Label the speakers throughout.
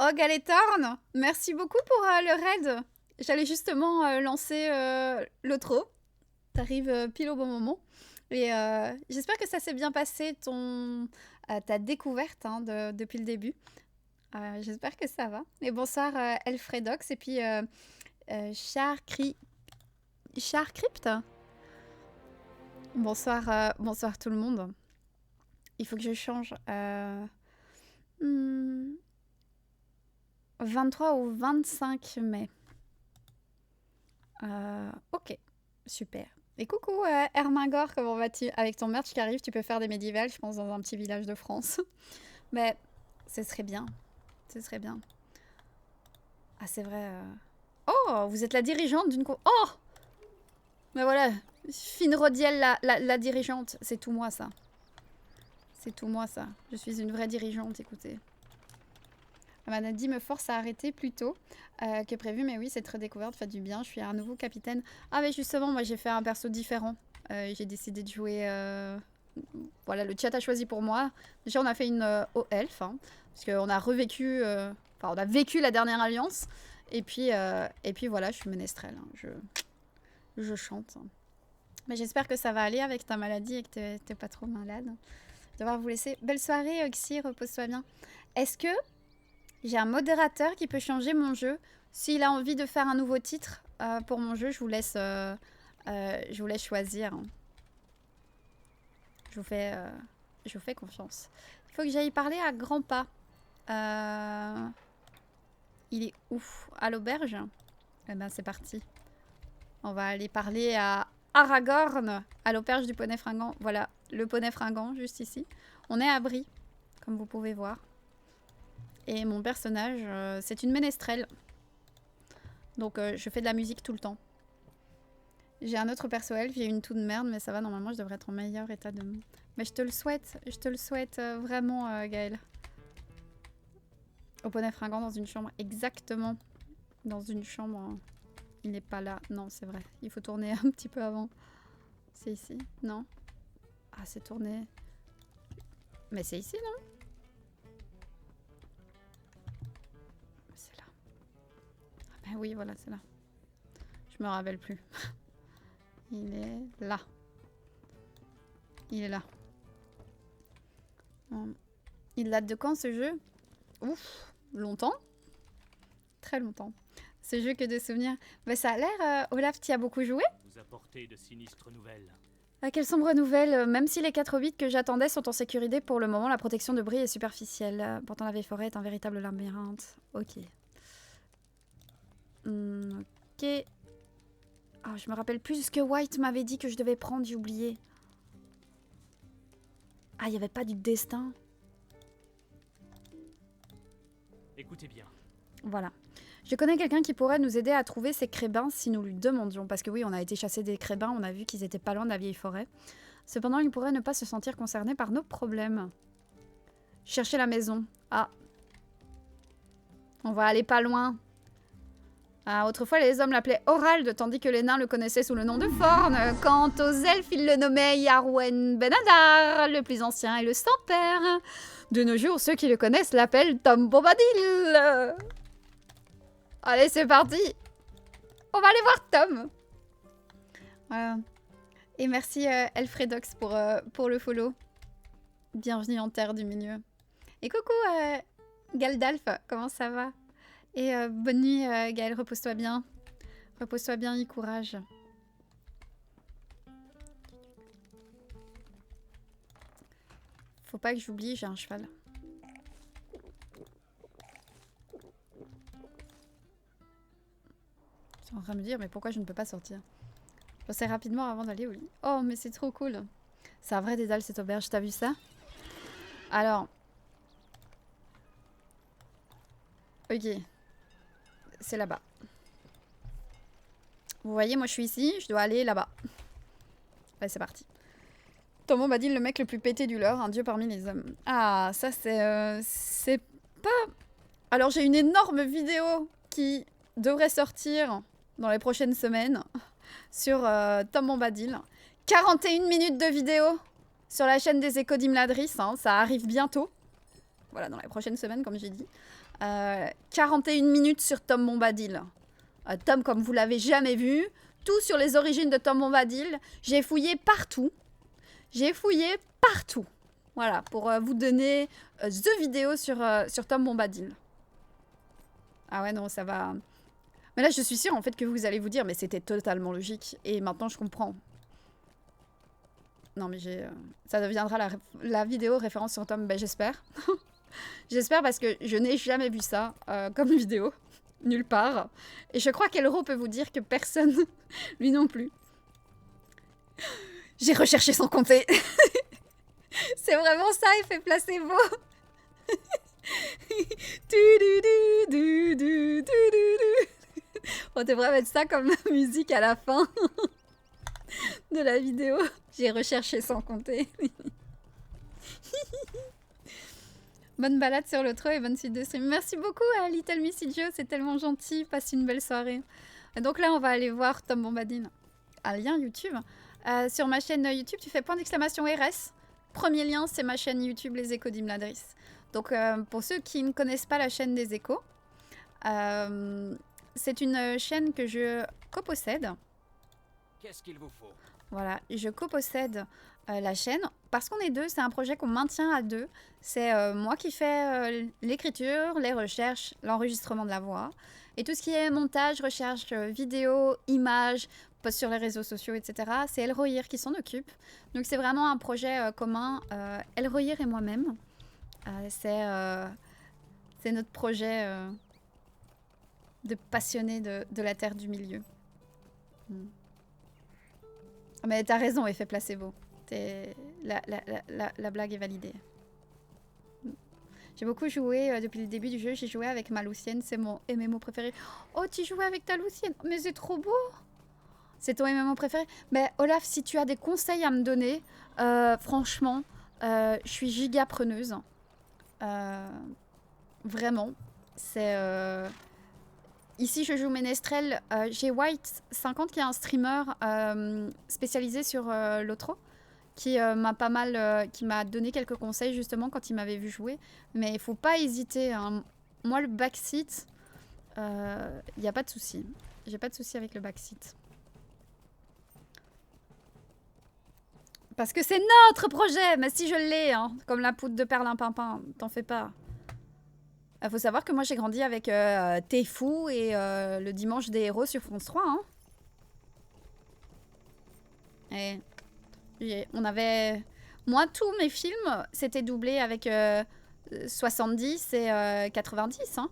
Speaker 1: Oh, Galétorn, merci beaucoup pour le raid. J'allais justement lancer l'outro. T'arrives pile au bon moment. Et j'espère que ça s'est bien passé, ta découverte hein, depuis le début. J'espère que ça va. Et bonsoir Elfredox et puis Charcrypt. Bonsoir, bonsoir tout le monde. Il faut que je change. 23 ou 25 mai. Ok, super. Et coucou Hermingor, comment vas-tu? Avec ton merch qui arrive, tu peux faire des médiévales, je pense, dans un petit village de France. Mais ce serait bien. Ce serait bien. Ah, c'est vrai. Oh, vous êtes la dirigeante d'une... Oh! Mais voilà, Fine Rodiel, la dirigeante. C'est tout moi, ça. C'est tout moi, ça. Je suis une vraie dirigeante, écoutez. Manadi me force à arrêter plus tôt que prévu, mais oui, cette redécouverte fait du bien. Je suis un nouveau capitaine. Ah, mais justement, moi, j'ai fait un perso différent. J'ai décidé de jouer... Voilà, le chat a choisi pour moi. Déjà, on a fait une au elfe, hein, parce qu'on a revécu... Enfin, on a vécu la dernière alliance. Et puis voilà, je suis ménestrel. Hein. Je chante. Mais j'espère que ça va aller avec ta maladie et que t'es pas trop malade. Je vais devoir vous laisser. Belle soirée, Oxy, repose-toi bien. Est-ce que... j'ai un modérateur qui peut changer mon jeu. S'il a envie de faire un nouveau titre pour mon jeu, je vous laisse choisir. Je vous fais confiance. Il faut que j'aille parler à grands pas. Il est où? À l'auberge? Eh ben c'est parti. On va aller parler à Aragorn, à l'auberge du poney fringant. Voilà, le poney fringant, juste ici. On est à Brie, comme vous pouvez voir. Et mon personnage, c'est une ménestrelle. Donc je fais de la musique tout le temps. J'ai un autre perso elfe, j'ai une toux de merde, mais ça va, normalement je devrais être en meilleur état de... Mais je te le souhaite vraiment Gaël. Au poney fringant dans une chambre, exactement. Dans une chambre, il n'est pas là. Non, c'est vrai, il faut tourner un petit peu avant. C'est ici? Non? Ah, c'est tourné. Mais c'est ici, non? C'est là. Ah ben oui, voilà, c'est là. Je me rappelle plus. Il est là. Il est là. Il date de quand ce jeu? Ouf, longtemps. Très longtemps. Ce jeu que de souvenirs. Mais ça a l'air, Olaf, t'y as beaucoup joué?
Speaker 2: Vous apportez de sinistres nouvelles.
Speaker 1: Quelle sombre nouvelle. Même si les 4 bits que j'attendais sont en sécurité pour le moment, la protection de Brie est superficielle. Pourtant la vieille forêt est un véritable labyrinthe. Ok. Ok. Oh, je me rappelle plus ce que White m'avait dit que je devais prendre, j'ai oublié. Ah, il n'y avait pas du destin.
Speaker 2: Écoutez bien.
Speaker 1: Voilà. Je connais quelqu'un qui pourrait nous aider à trouver ces crébins si nous lui demandions. Parce que oui, on a été chasser des crébins, on a vu qu'ils étaient pas loin de la vieille forêt. Cependant, il pourrait ne pas se sentir concerné par nos problèmes. Chercher la maison. Ah. On va aller pas loin. Ah, autrefois, les hommes l'appelaient Horald, tandis que les nains le connaissaient sous le nom de Forn. Quant aux elfes, ils le nommaient Yarwen Benadar, le plus ancien et le sans-père. De nos jours, ceux qui le connaissent l'appellent Tom Bombadil. Allez, c'est parti. On va aller voir Tom. Voilà. Et merci Elfredox pour le follow. Bienvenue en Terre du Milieu. Et coucou Galdalf, comment ça va? Et bonne nuit Gaël, repose-toi bien. Repose-toi bien et courage. Faut pas que j'oublie, j'ai un cheval. Je suis en train de me dire, mais pourquoi je ne peux pas sortir? Je pensais rapidement avant d'aller au lit. Oh, mais c'est trop cool. C'est un vrai dédale cette auberge, t'as vu ça? Alors. Ok. C'est là-bas. Vous voyez, moi je suis ici, je dois aller là-bas. Ouais, c'est parti. Tom Bombadil, le mec le plus pété du lore, un dieu parmi les hommes. Ah, ça c'est pas... Alors j'ai une énorme vidéo qui devrait sortir dans les prochaines semaines sur Tom Bombadil. 41 minutes de vidéo sur la chaîne des Échos d'Imladris, hein, ça arrive bientôt. Voilà, dans la prochaine semaine, comme j'ai dit. 41 minutes sur Tom Bombadil. Tom, comme vous l'avez jamais vu. Tout sur les origines de Tom Bombadil. J'ai fouillé partout. J'ai fouillé partout. Voilà, pour vous donner the vidéo sur Tom Bombadil. Ah ouais, non, ça va... Mais là, je suis sûre, en fait, que vous allez vous dire, mais c'était totalement logique. Et maintenant, je comprends. Non, mais ça deviendra la vidéo référence sur Tom, ben, j'espère. J'espère parce que je n'ai jamais vu ça comme vidéo. Nulle part. Et je crois qu'Elro peut vous dire que personne, lui non plus. J'ai recherché sans compter. C'est vraiment ça, effet placebo. On devrait mettre ça comme musique à la fin de la vidéo. J'ai recherché sans compter. Bonne balade sur l'autre et bonne suite de stream. Merci beaucoup à Little Missy Joe, c'est tellement gentil. Passe une belle soirée. Et donc là, on va aller voir Tom Bombadil. Un lien YouTube. Sur ma chaîne YouTube, tu fais point d'exclamation RS. Premier lien, c'est ma chaîne YouTube Les Échos d'Imladris. Donc pour ceux qui ne connaissent pas la chaîne des Échos, c'est une chaîne que je copossède.
Speaker 3: Qu'est-ce qu'il vous faut?
Speaker 1: Voilà, je copossède la chaîne parce qu'on est deux, c'est un projet qu'on maintient à deux. C'est moi qui fais l'écriture, les recherches, l'enregistrement de la voix et tout ce qui est montage, recherche, vidéo, images, post sur les réseaux sociaux, etc. C'est Elrohir qui s'en occupe. Donc c'est vraiment un projet commun, Elrohir et moi-même. C'est notre projet de passionnés de la Terre du Milieu. Mais t'as raison, effet placebo. La blague est validée. J'ai beaucoup joué depuis le début du jeu. J'ai joué avec ma Lucienne, c'est mon MMO préféré. Oh, tu jouais avec ta Lucienne? Mais c'est trop beau! C'est ton MMO préféré? Mais Olaf, si tu as des conseils à me donner, franchement, je suis giga preneuse. Vraiment. C'est... Ici, je joue Ménestrel. J'ai White50 qui est un streamer spécialisé sur l'Otro, qui m'a pas mal, qui m'a donné quelques conseils justement quand il m'avait vu jouer. Mais il faut pas hésiter. Hein. Moi, le backseat, il n'y a pas de souci. J'ai pas de souci avec le backseat. Parce que c'est notre projet. Mais si je l'ai, hein, comme la poudre de perlimpinpin, t'en fais pas. Il faut savoir que moi j'ai grandi avec T'es fou et le dimanche des héros sur France 3. Hein. Et on avait... Moi, tous mes films, c'était doublé avec 70 et 90. Hein.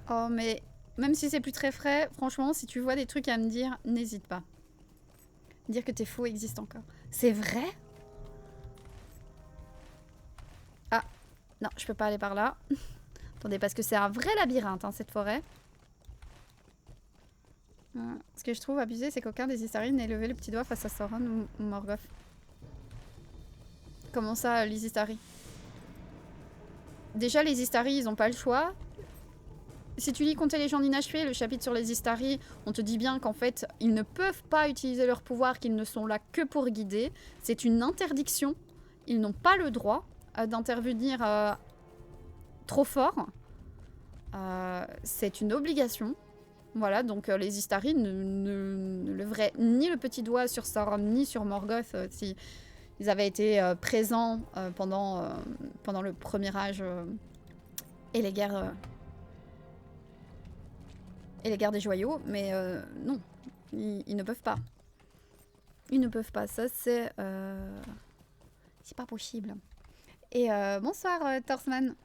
Speaker 1: Oh, mais... Même si c'est plus très frais, franchement, si tu vois des trucs à me dire, n'hésite pas. Dire que T'es fou existe encore. C'est vrai? Ah, non, je peux pas aller par là. Attendez, parce que c'est un vrai labyrinthe, hein, cette forêt. Ce que je trouve abusé, c'est qu'aucun des Istari n'ait levé le petit doigt face à Sauron ou Morgoth. Comment ça, les Istari? Déjà, les Istari, ils ont pas le choix. Si tu lis Compter les gens inachevés, le chapitre sur les Istari, on te dit bien qu'en fait, ils ne peuvent pas utiliser leur pouvoir, qu'ils ne sont là que pour guider. C'est une interdiction. Ils n'ont pas le droit d'intervenir trop fort. C'est une obligation. Voilà, donc les Istari ne leveraient ni le petit doigt sur Sauron, ni sur Morgoth si ils avaient été présents pendant le premier âge et les guerres... Et les gardes des joyaux, mais non, ils ne peuvent pas. Ils ne peuvent pas, ça c'est... C'est pas possible. Et bonsoir Torsman.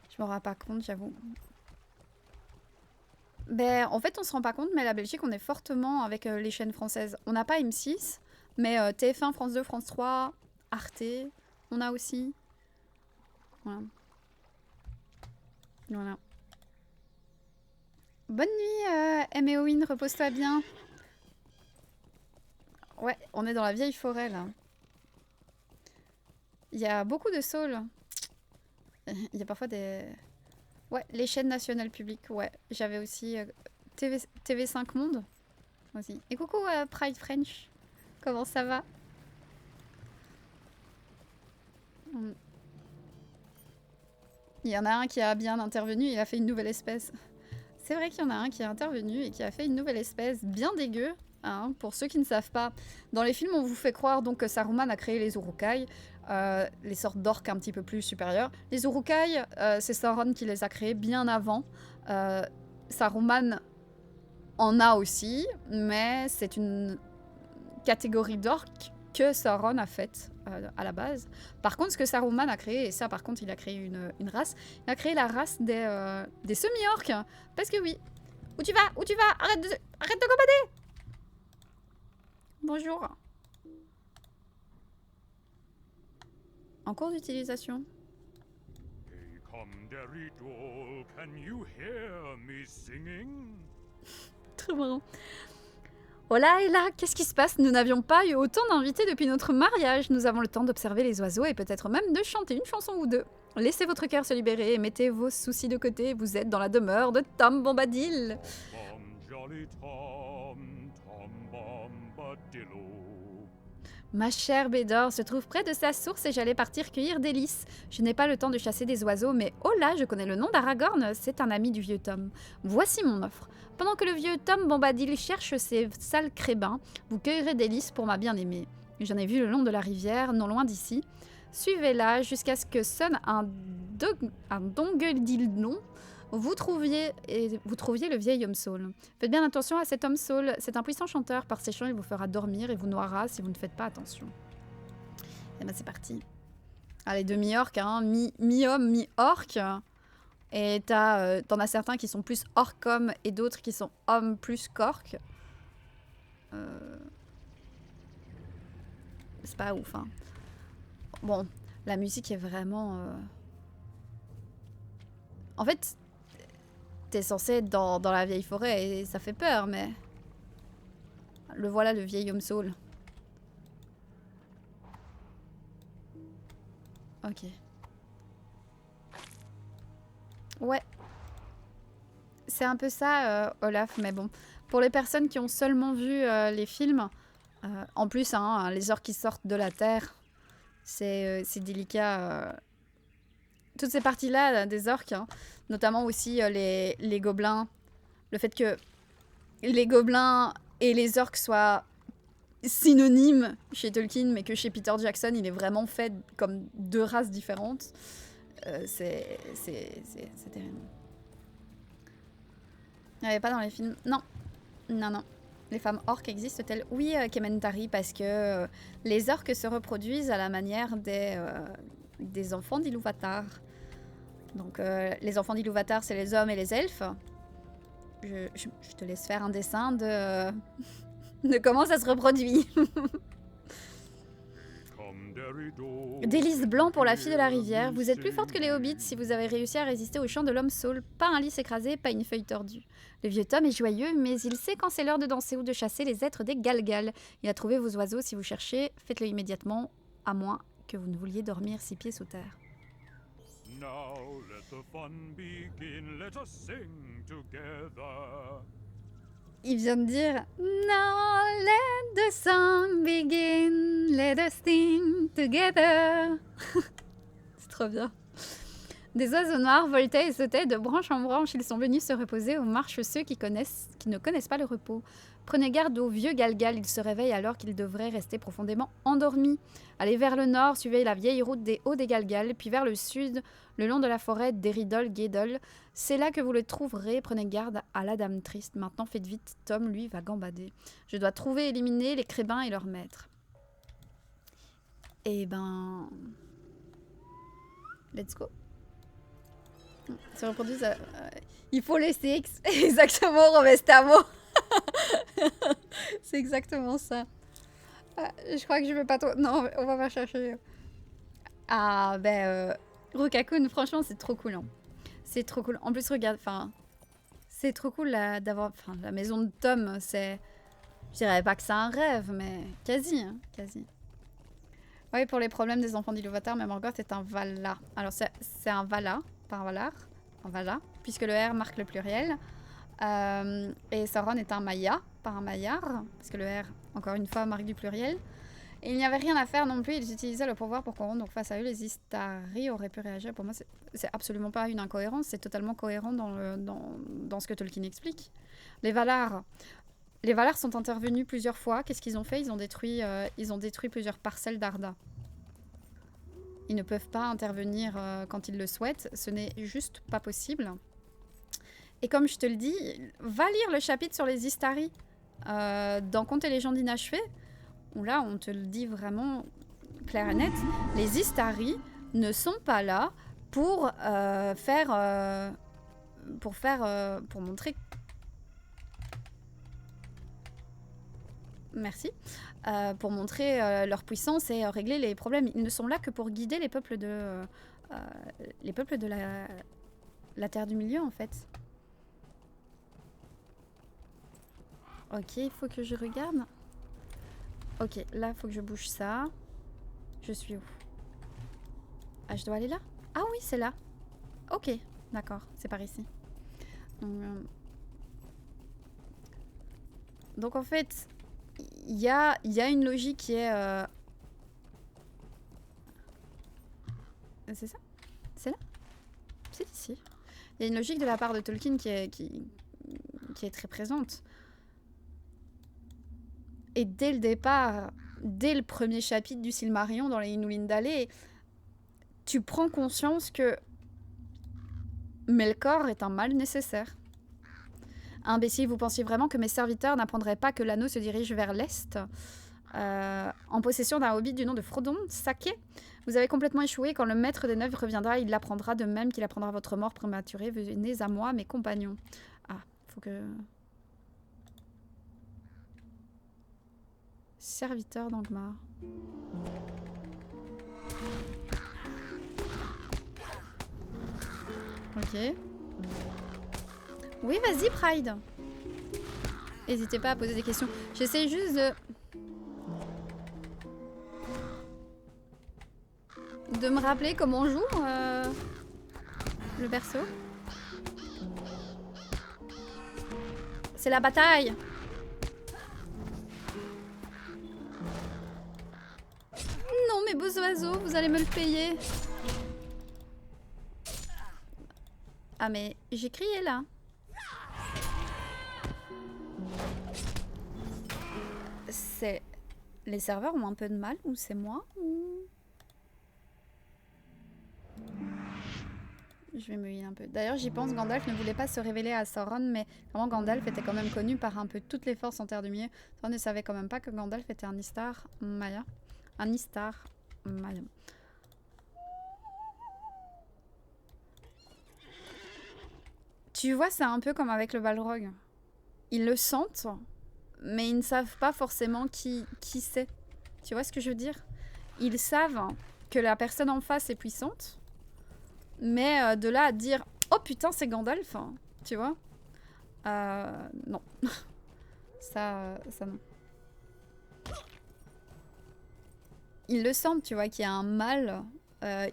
Speaker 1: Je me rends pas compte, j'avoue. Ben, en fait, on se rend pas compte, mais la Belgique, on est fortement avec les chaînes françaises. On n'a pas M6, mais TF1, France 2, France 3, Arte, on a aussi. Voilà. Voilà. Bonne nuit, Méowin, repose-toi bien. Ouais, on est dans la vieille forêt, là. Il y a beaucoup de saules. Il y a parfois des... Ouais, les chaînes nationales publiques, ouais. J'avais aussi TV5 Monde aussi. Et coucou Pride French. Comment ça va? Il y en a un qui a bien intervenu, il a fait une nouvelle espèce. C'est vrai qu'il y en a un qui est intervenu et qui a fait une nouvelle espèce bien dégueu. Hein, pour ceux qui ne savent pas, dans les films, on vous fait croire donc que Saruman a créé les Urukai, les sortes d'orques un petit peu plus supérieures. Les Urukai, c'est Sauron qui les a créés bien avant. Saruman en a aussi, mais c'est une catégorie d'orques que Sauron a faite à la base. Par contre, ce que Saruman a créé, et ça par contre il a créé une race, il a créé la race des semi-orques. Parce que oui. Où tu vas? Où tu vas? Arrête de combattre. Bonjour. En cours d'utilisation.
Speaker 4: Hey, Comdary Doll, can you hear me singing?
Speaker 1: Très marrant. Oh là et là, qu'est-ce qui se passe? Nous n'avions pas eu autant d'invités depuis notre mariage. Nous avons le temps d'observer les oiseaux et peut-être même de chanter une chanson ou deux. Laissez votre cœur se libérer et mettez vos soucis de côté. Vous êtes dans la demeure de Tom Bombadil.
Speaker 4: Jolly Tom, Tom Bombadillo.
Speaker 1: Ma chère Bédor se trouve près de sa source et j'allais partir cueillir des lys. Je n'ai pas le temps de chasser des oiseaux, mais oh là, je connais le nom d'Aragorn, c'est un ami du vieux Tom. Voici mon offre. Pendant que le vieux Tom Bombadil cherche ses sales crébins, vous cueillerez des lys pour ma bien-aimée. J'en ai vu le long de la rivière, non loin d'ici. Suivez-la jusqu'à ce que sonne un donguedildon. Vous trouviez le vieil homme saule. Faites bien attention à cet homme saule. C'est un puissant chanteur. Par ses chants, il vous fera dormir et vous noiera si vous ne faites pas attention. Et ben c'est parti. Allez, demi-orc, hein, mi-homme, mi-orc. Et t'en as certains qui sont plus orc-homme et d'autres qui sont hommes plus qu'orc. C'est pas ouf, hein. Bon, la musique est vraiment... En fait, t'es censé être dans la vieille forêt et ça fait peur, mais... Le voilà, le vieil homme saule. Ok. Ouais. C'est un peu ça, Olaf, mais bon. Pour les personnes qui ont seulement vu les films, en plus, hein, les orques qui sortent de la terre, c'est délicat. Toutes ces parties-là des orques, hein, notamment aussi les gobelins. Le fait que les gobelins et les orques soient synonymes chez Tolkien, mais que chez Peter Jackson, il est vraiment fait comme deux races différentes. C'est terrible. Il n'y avait pas dans les films. Non. Non, non. Les femmes orques existent-elles? Oui, Kementari, parce que les orques se reproduisent à la manière des enfants d'Ilúvatar. Donc, les enfants d'Ilúvatar, c'est les hommes et les elfes. Je te laisse faire un dessin de comment ça se reproduit. Des lys blancs pour la fille de la rivière. Vous êtes plus forte que les hobbits si vous avez réussi à résister au chant de l'homme saule. Pas un lys écrasé, pas une feuille tordue. Le vieux Tom est joyeux, mais il sait quand c'est l'heure de danser ou de chasser les êtres des Galgal. Il a trouvé vos oiseaux. Si vous cherchez, faites-le immédiatement, à moins que vous ne vouliez dormir 6 pieds sous terre.
Speaker 4: Now let the fun begin, let us sing together.
Speaker 1: Il vient de dire Now let the song begin, let us sing together. C'est trop bien. Des oiseaux noirs voltaient et sautaient de branche en branche. Ils sont venus se reposer aux marches ceux qui ne connaissent pas le repos. Prenez garde aux vieux Galgal, ils se réveillent alors qu'ils devraient rester profondément endormis. Allez vers le nord, suivez la vieille route des hauts des Galgal, puis vers le sud, le long de la forêt d'Eridol-Guédol. C'est là que vous le trouverez. Prenez garde à la dame triste. Maintenant, faites vite, Tom, lui, va gambader. Je dois trouver et éliminer les crébins et leurs maîtres. Eh ben... Let's go. Se reproduisent... il faut laisser exactement Rovestamo. C'est exactement ça. Je crois que je vais pas trop... Non, on va pas chercher. Ah, ben... Rukakun, franchement, c'est trop cool. Hein. C'est trop cool. En plus, regarde, enfin... C'est trop cool d'avoir... Enfin, la maison de Tom, c'est... Je dirais pas que c'est un rêve, mais quasi, hein, quasi. Oui, pour les problèmes des enfants d'Ilúvatar, même Morgoth est un Valar. Alors, c'est un Valar, pas un Valar. Un Valar, puisque le R marque le pluriel. Et Sauron est un Maya, pas un Maillard, parce que le R, encore une fois, marque du pluriel. Et il n'y avait rien à faire non plus, ils utilisaient le pouvoir pour corrompre, donc face à eux, les Istari auraient pu réagir. Pour moi, c'est absolument pas une incohérence, c'est totalement cohérent dans ce que Tolkien explique. Les Valar sont intervenus plusieurs fois. Qu'est-ce qu'ils ont fait? Ils ont détruit plusieurs parcelles d'Arda. Ils ne peuvent pas intervenir quand ils le souhaitent. Ce n'est juste pas possible. Et comme je te le dis, va lire le chapitre sur les Istari dans Contes et légendes inachevées, où là, on te le dit vraiment clair et net. Les Istari ne sont pas là pour montrer... Merci. Pour montrer leur puissance et régler les problèmes. Ils ne sont là que pour guider les peuples de la Terre du Milieu, en fait. Ok, il faut que je regarde. Ok, là, il faut que je bouge ça. Je suis où? Ah, je dois aller là? Ah oui, c'est là. Ok, d'accord, c'est par ici. Donc en fait, il y a une logique qui est... C'est ça? C'est là? C'est ici. Il y a une logique de la part de Tolkien qui est très présente. Et dès le départ, dès le premier chapitre du Silmarillion dans les Inulindale, tu prends conscience que Melkor est un mal nécessaire. Imbécile, vous pensiez vraiment que mes serviteurs n'apprendraient pas que l'anneau se dirige vers l'est en possession d'un hobbit du nom de Frodon, Saké? Vous avez complètement échoué. Quand le maître des neufs reviendra, il l'apprendra de même qu'il apprendra votre mort prématurée. Venez à moi, mes compagnons. Ah, faut que... Serviteur d'Angmar. Ok. Oui, vas-y, Pride. N'hésitez pas à poser des questions. J'essaie juste de me rappeler comment on joue le perso. C'est la bataille. Non, mes beaux oiseaux, vous allez me le payer. Ah, mais j'ai crié là. C'est... Les serveurs ont un peu de mal, ou c'est moi, ou... Je vais me mouiller un peu. D'ailleurs, j'y pense, Gandalf ne voulait pas se révéler à Sauron, mais vraiment Gandalf était quand même connu par un peu toutes les forces en Terre du Milieu. Sauron ne savait quand même pas que Gandalf était un Istar Maya. Un Istar Maya. Tu vois, c'est un peu comme avec le Balrog. Ils le sentent, mais ils ne savent pas forcément qui c'est. Tu vois ce que je veux dire? Ils savent que la personne en face est puissante, mais de là à dire « Oh putain, c'est Gandalf !» Tu vois? Non. ça non. Ils le sentent, tu vois, qu'il y a un mal.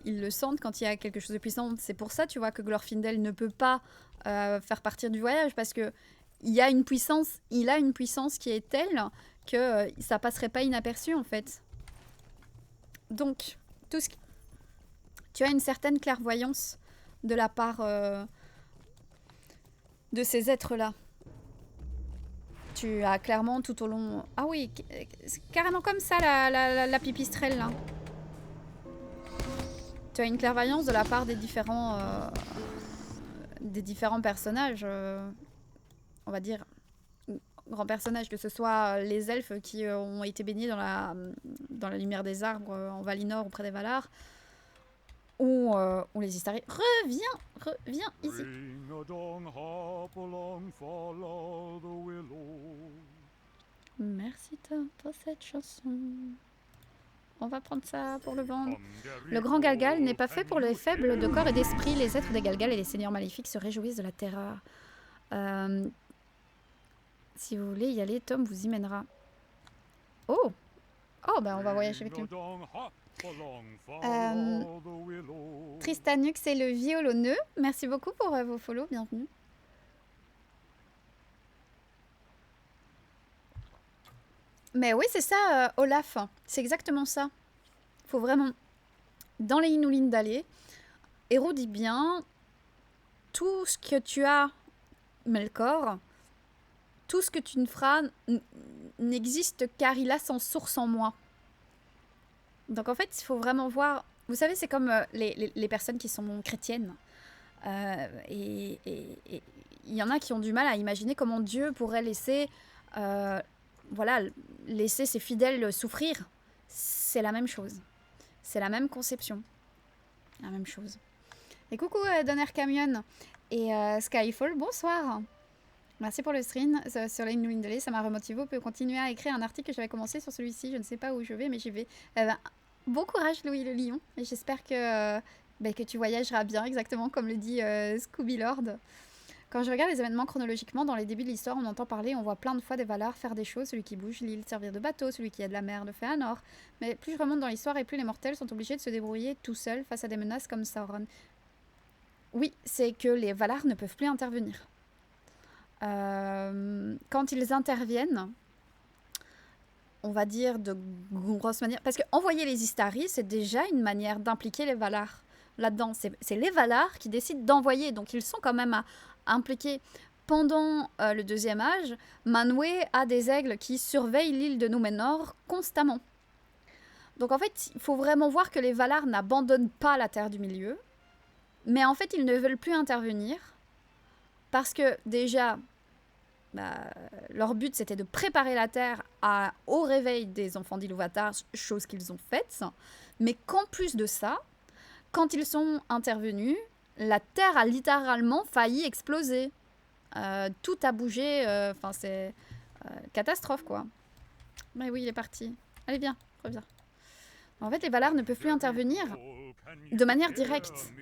Speaker 1: Ils le sentent quand il y a quelque chose de puissant. C'est pour ça, tu vois, que Glorfindel ne peut pas faire partir du voyage, parce que il a une puissance qui est telle que ça passerait pas inaperçu, en fait. Donc, tu as une certaine clairvoyance de la part de ces êtres-là. Tu as clairement tout au long... Ah oui, c'est carrément comme ça la pipistrelle, là. Tu as une clairvoyance de la part des différents personnages. On va dire grands personnages, que ce soit les elfes qui ont été baignés dans la lumière des arbres en Valinor auprès des Valar, ou les Istari. Reviens ici. Merci Tom pour cette chanson. On va prendre ça pour le vendre. Le grand Galgal n'est pas fait pour les faibles de corps et d'esprit. Les êtres des Galgal et les seigneurs maléfiques se réjouissent de la terreur. Si vous voulez y aller, Tom vous y mènera. Oh! Oh, ben on va voyager avec lui. Tristanux et le violonneux. Merci beaucoup pour vos follow, bienvenue. Mais oui, c'est ça, Olaf. C'est exactement ça. Faut vraiment, dans les Inulines d'aller, Héros dit bien, tout ce que tu as, Melkor, tout ce que tu ne feras n'existe car il a son source en moi. Donc en fait, il faut vraiment voir... Vous savez, c'est comme les personnes qui sont chrétiennes. Et il y en a qui ont du mal à imaginer comment Dieu pourrait laisser, voilà, laisser ses fidèles souffrir. C'est la même chose. C'est la même conception. La même chose. Et coucou Donner Camion et Skyfall, bonsoir. Merci pour le stream sur les Inulines d'aller, ça m'a remotivé. On peut continuer à écrire un article que j'avais commencé sur celui-ci. Je ne sais pas où je vais, mais j'y vais. Bon courage Louis le Lion. Et j'espère que tu voyageras bien, exactement comme le dit Scooby Lord. Quand je regarde les événements chronologiquement, dans les débuts de l'histoire, on entend parler, on voit plein de fois des Valar faire des choses, celui qui bouge l'île, servir de bateau, celui qui aide la mer, de Fëanor. Mais plus je remonte dans l'histoire et plus les mortels sont obligés de se débrouiller tout seuls face à des menaces comme Sauron. Oui, c'est que les Valar ne peuvent plus intervenir. Quand ils interviennent, on va dire de grosse manière... Parce que envoyer les Istari, c'est déjà une manière d'impliquer les Valar là-dedans. C'est les Valar qui décident d'envoyer, donc ils sont quand même impliqués. Pendant le deuxième âge, Manwë a des aigles qui surveillent l'île de Númenor constamment. Donc en fait, il faut vraiment voir que les Valar n'abandonnent pas la Terre du Milieu, mais en fait, ils ne veulent plus intervenir parce que déjà... leur but c'était de préparer la Terre au réveil des enfants d'Ilúvatar, chose qu'ils ont faite, mais qu'en plus de ça, quand ils sont intervenus, la Terre a littéralement failli exploser. Tout a bougé, enfin c'est catastrophe quoi. Mais oui, il est parti. Allez viens, reviens. En fait, les Valar ne peuvent plus intervenir de manière directe.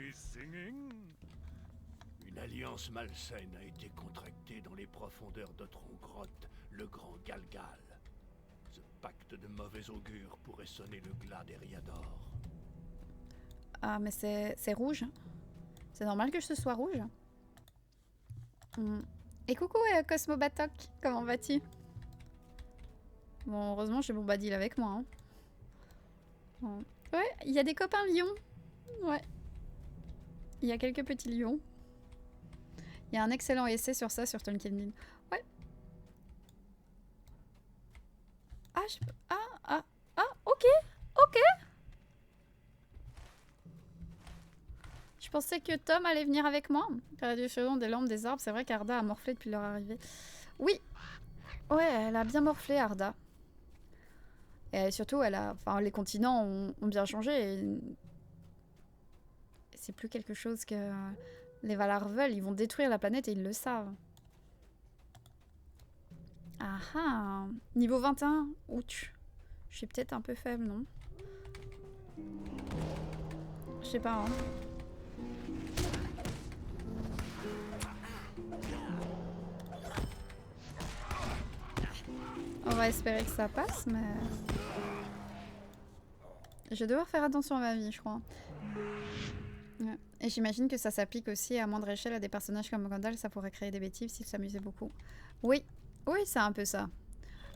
Speaker 3: Une alliance malsaine a été contractée dans les profondeurs de Trongrotte, le grand Galgal. Ce pacte de mauvais augure pourrait sonner le glas d'Eriador.
Speaker 1: Ah, mais c'est rouge. C'est normal que ce soit rouge. Et coucou Cosmo Batok, comment vas-tu? Bon, heureusement j'ai Bombadil avec moi. Hein. Bon. Ouais, il y a des copains lions. Ouais. Il y a quelques petits lions. Il y a un excellent essai sur ça sur Tolkien. Ouais. Ok. Ok. Je pensais que Tom allait venir avec moi. Période du chelon, des lampes, des arbres. C'est vrai qu'Arda a morflé depuis leur arrivée. Oui. Ouais, elle a bien morflé, Arda. Et surtout, enfin, les continents ont bien changé. Et c'est plus quelque chose que les Valar veulent. Ils vont détruire la planète et ils le savent. Ah ah. Niveau 21. Ouch. Je suis peut-être un peu faible, non? Je sais pas, hein. On va espérer que ça passe, mais... Je vais devoir faire attention à ma vie, je crois. Ouais. Et j'imagine que ça s'applique aussi à moindre échelle à des personnages comme Gandalf. Ça pourrait créer des bêtises s'ils s'amusaient beaucoup. Oui, oui, c'est un peu ça.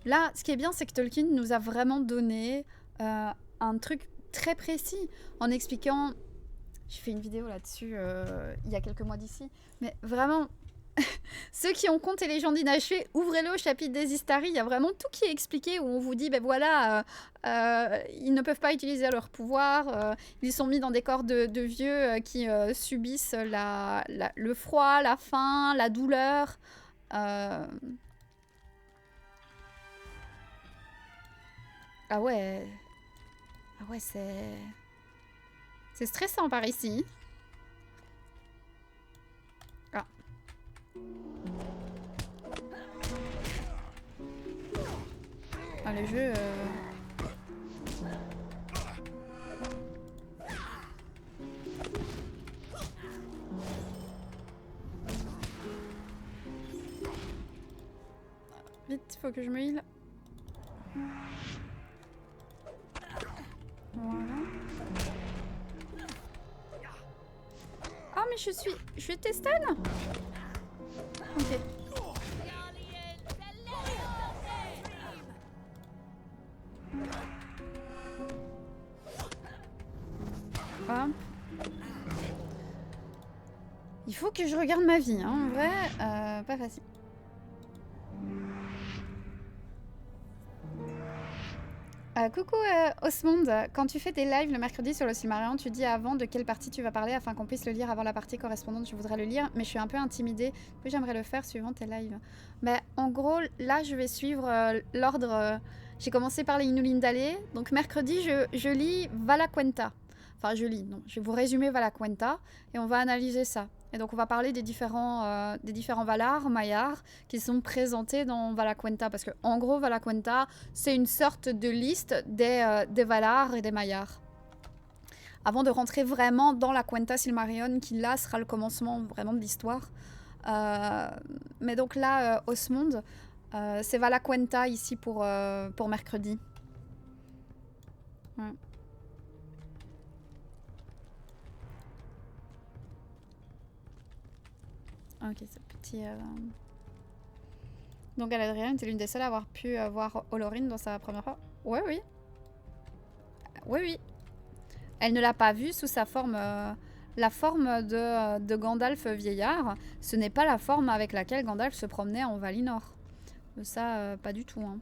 Speaker 1: Là, ce qui est bien, c'est que Tolkien nous a vraiment donné un truc très précis en expliquant... J'ai fait une vidéo là-dessus il y a quelques mois d'ici. Mais vraiment... Ceux qui ont Contes et légendes inachevées, ouvrez-le au chapitre des Istari, il y a vraiment tout qui est expliqué où on vous dit, ben voilà, ils ne peuvent pas utiliser leur pouvoir, ils sont mis dans des corps de vieux qui subissent le froid, la faim, la douleur. Ah ouais, c'est stressant par ici. Ah, le jeu... Vite, faut que je me heal. Voilà. Oh, mais je suis Testan. Ok. faut que je regarde ma vie, hein. En vrai, pas facile. Coucou Osmond, quand tu fais tes lives le mercredi sur le Silmarillion, tu dis avant de quelle partie tu vas parler afin qu'on puisse le lire avant la partie correspondante. Je voudrais le lire, mais je suis un peu intimidée. Puis j'aimerais le faire suivant tes lives. Mais en gros, là, je vais suivre l'ordre. J'ai commencé par les Inulindale. Donc mercredi, je lis Valaquenta. Enfin, je lis, non. Je vais vous résumer Valaquenta et on va analyser ça. Et donc on va parler des différents Valar, Maiar, qui sont présentés dans Valaquenta. Parce que en gros, Valaquenta, c'est une sorte de liste des Valar et des Maiar. Avant de rentrer vraiment dans la Quenta Silmarillion, qui là sera le commencement vraiment de l'histoire. Mais donc là, Osmond, c'est Valaquenta ici pour mercredi. Ouais. Ok, ce petit... Donc Galadriel était l'une des seules à avoir pu voir Olorin dans sa première fois. Ouais, oui. Oui, oui. Elle ne l'a pas vu sous sa forme... la forme de Gandalf vieillard, ce n'est pas la forme avec laquelle Gandalf se promenait en Valinor. Ça, pas du tout. Hein.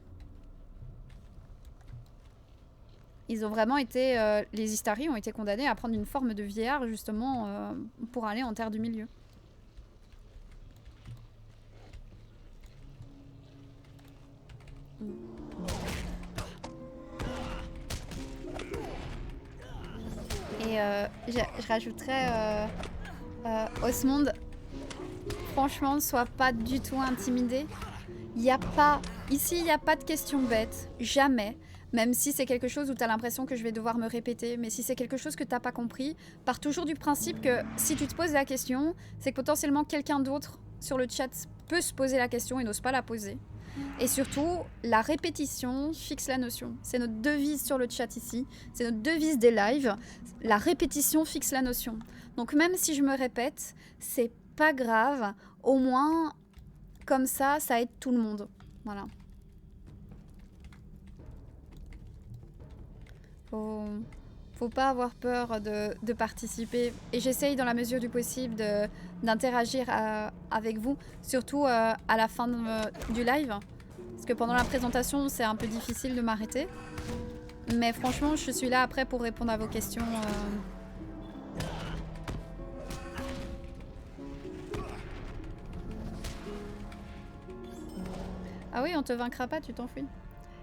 Speaker 1: Ils ont vraiment été... les Istari ont été condamnés à prendre une forme de vieillard, justement, pour aller en Terre du Milieu. Et je rajouterais Osmond, franchement, ne sois pas du tout intimidé. Ici, il n'y a pas de questions bêtes, jamais. Même si c'est quelque chose où tu as l'impression que je vais devoir me répéter. Mais si c'est quelque chose que tu n'as pas compris, pars toujours du principe que si tu te poses la question, c'est que potentiellement quelqu'un d'autre sur le chat peut se poser la question et n'ose pas la poser. Et surtout, la répétition fixe la notion. C'est notre devise sur le chat ici. C'est notre devise des lives. La répétition fixe la notion. Donc même si je me répète, c'est pas grave. Au moins, comme ça aide tout le monde. Voilà. Faut pas avoir peur de participer. Et j'essaye dans la mesure du possible d'interagir avec vous. Surtout à la fin du live. Parce que pendant la présentation, c'est un peu difficile de m'arrêter. Mais franchement, je suis là après pour répondre à vos questions. Ah oui, on te vaincra pas, tu t'enfuis.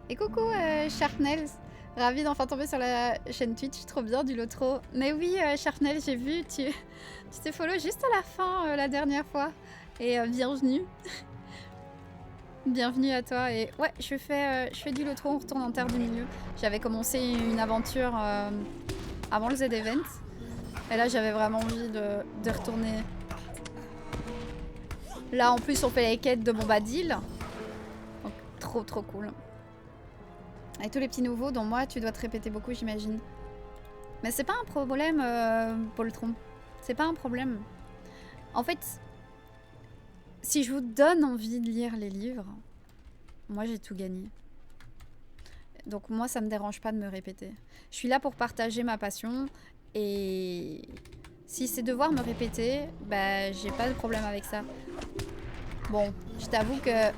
Speaker 1: Et coucou Sharpnels, ravie d'enfin tomber sur la chaîne Twitch, trop bien du lotro. Mais oui Sharpnels, j'ai vu, tu t'es follow juste à la fin la dernière fois. Et bienvenue. Bienvenue à toi. Et ouais, je fais du lotro, on retourne en Terre du Milieu. J'avais commencé une aventure avant le Z-Event. Et là, j'avais vraiment envie de retourner. Là, en plus, on fait les quêtes de Bombadil. Donc, trop cool. Avec tous les petits nouveaux, dont moi, tu dois te répéter beaucoup, j'imagine. Mais c'est pas un problème, Poltron. C'est pas un problème. En fait... Si je vous donne envie de lire les livres, moi j'ai tout gagné. Donc moi ça me dérange pas de me répéter. Je suis là pour partager ma passion et si c'est devoir me répéter, bah j'ai pas de problème avec ça. Bon, je t'avoue que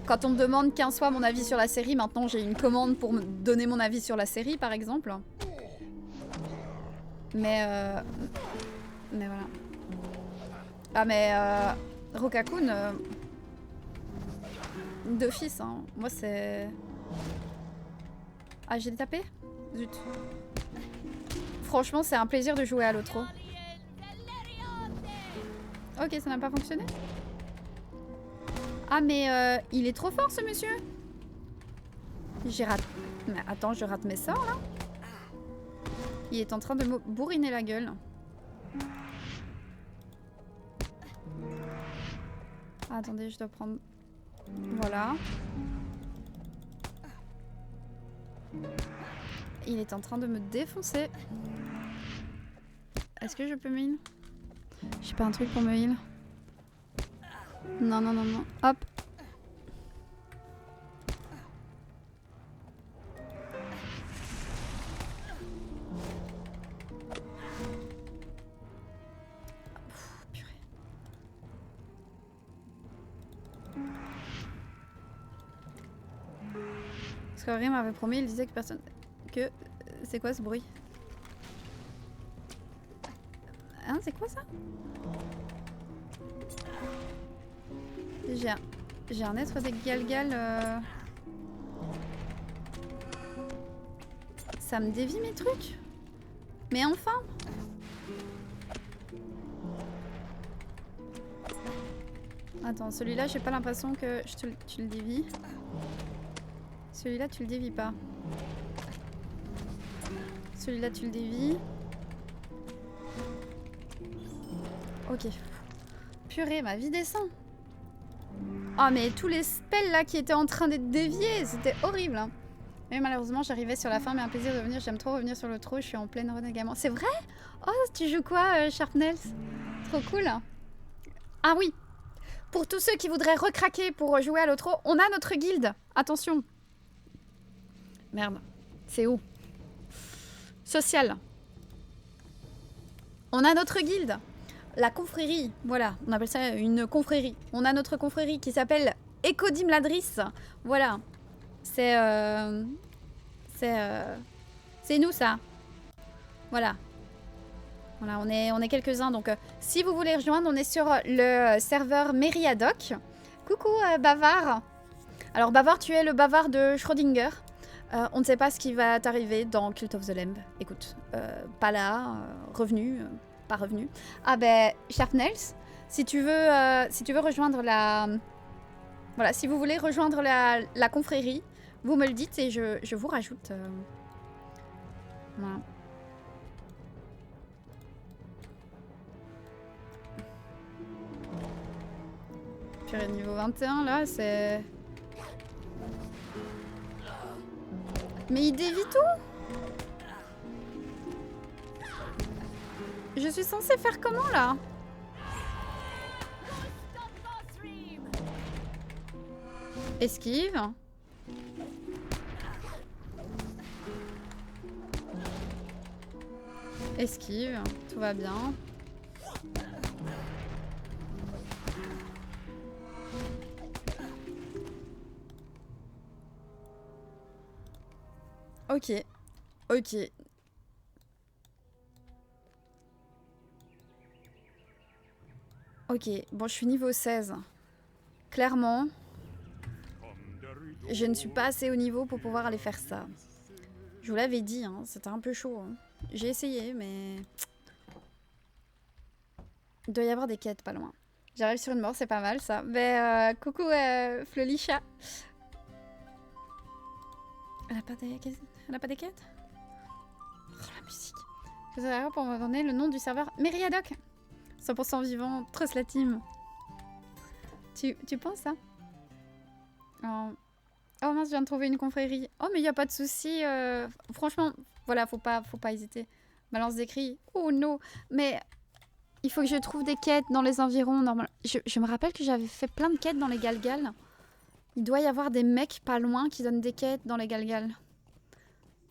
Speaker 1: quand on me demande 15 fois mon avis sur la série, maintenant j'ai une commande pour me donner mon avis sur la série par exemple. Mais voilà. Ah mais Rokakun, d'office, hein. Moi c'est... Ah j'ai tapé? Zut. Franchement c'est un plaisir de jouer à l'autre. Ok, ça n'a pas fonctionné. Ah mais il est trop fort ce monsieur. J'ai raté... Mais attends, je rate mes sorts là. Il est en train de me bourriner la gueule. Attendez, je dois prendre... Voilà. Il est en train de me défoncer. Est-ce que je peux me heal? J'ai pas un truc pour me heal. Non. Hop. Skyrim m'avait promis, il disait que personne... Que... C'est quoi ce bruit? Hein, c'est quoi ça? J'ai un être des Galgal. Ça me dévie mes trucs. Mais enfin. Attends, celui-là, j'ai pas l'impression que tu le dévis. Celui-là, tu le dévis pas. Celui-là, tu le dévis. Ok. Purée, ma vie descend. Oh, mais tous les spells là qui étaient en train d'être déviés, c'était horrible. Hein. Mais malheureusement, j'arrivais sur la fin, mais un plaisir de revenir. J'aime trop revenir sur le trot, je suis en pleine run également. C'est vrai? Oh, tu joues quoi, Sharpnels? Trop cool. Ah oui. Pour tous ceux qui voudraient recraquer pour jouer à l'autre, on a notre guilde. Attention. Merde. C'est où? Social. On a notre guilde. La confrérie. Voilà. On appelle ça une confrérie. On a notre confrérie qui s'appelle Ecodim Ladris. Voilà. C'est nous ça. Voilà. Voilà, on est quelques-uns. Donc, si vous voulez rejoindre, on est sur le serveur Meriadoc. Coucou, Bavard. Alors, Bavard, tu es le Bavard de Schrödinger. On ne sait pas ce qui va t'arriver dans Cult of the Lamb. Écoute, pas là, revenu, pas revenu. Ah ben, Sharpnels, si tu veux rejoindre la... Voilà, si vous voulez rejoindre la confrérie, vous me le dites et je vous rajoute. Voilà. Purée, niveau 21, là, c'est... Mais il dévie tout? Je suis censée faire comment, là? Esquive. Esquive, tout va bien. Ok. Ok. Ok, bon, je suis niveau 16. Clairement, je ne suis pas assez haut niveau pour pouvoir aller faire ça. Je vous l'avais dit, hein, c'était un peu chaud. Hein. J'ai essayé, mais... Il doit y avoir des quêtes pas loin. J'arrive sur une mort, c'est pas mal ça. Mais coucou Flolicha. Elle a pas des quêtes? Oh la musique. Je vous arrête pour me donner le nom du serveur Meriadoc. 100% vivant, trust la team. Tu penses ça? Oh mince, je viens de trouver une confrérie. Oh mais y a pas de souci. Franchement, voilà, faut pas hésiter. Balance des cris. Oh non. Mais il faut que je trouve des quêtes dans les environs. Normal. Je me rappelle que j'avais fait plein de quêtes dans les Galgal. Il doit y avoir des mecs pas loin qui donnent des quêtes dans les Galgal.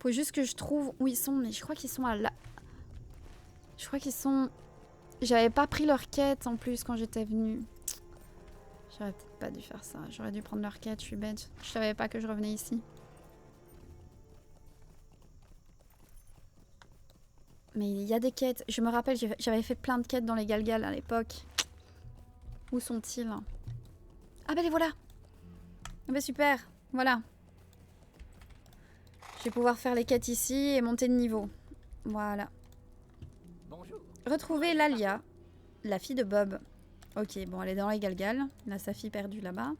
Speaker 1: Faut juste que je trouve où ils sont. Mais je crois qu'ils sont à la... Je crois qu'ils sont... J'avais pas pris leur quête en plus quand j'étais venue. J'aurais peut-être pas dû faire ça. J'aurais dû prendre leur quête, je suis bête. Je savais pas que je revenais ici. Mais il y a des quêtes. Je me rappelle, j'avais fait plein de quêtes dans les Galgal à l'époque. Où sont-ils? Ah ben les voilà. Ah ben super. Voilà. Je vais pouvoir faire les quêtes ici et monter de niveau. Voilà. Retrouver Lalia, la fille de Bob. Ok, bon, elle est dans les Galgal. Il a sa fille perdue là-bas.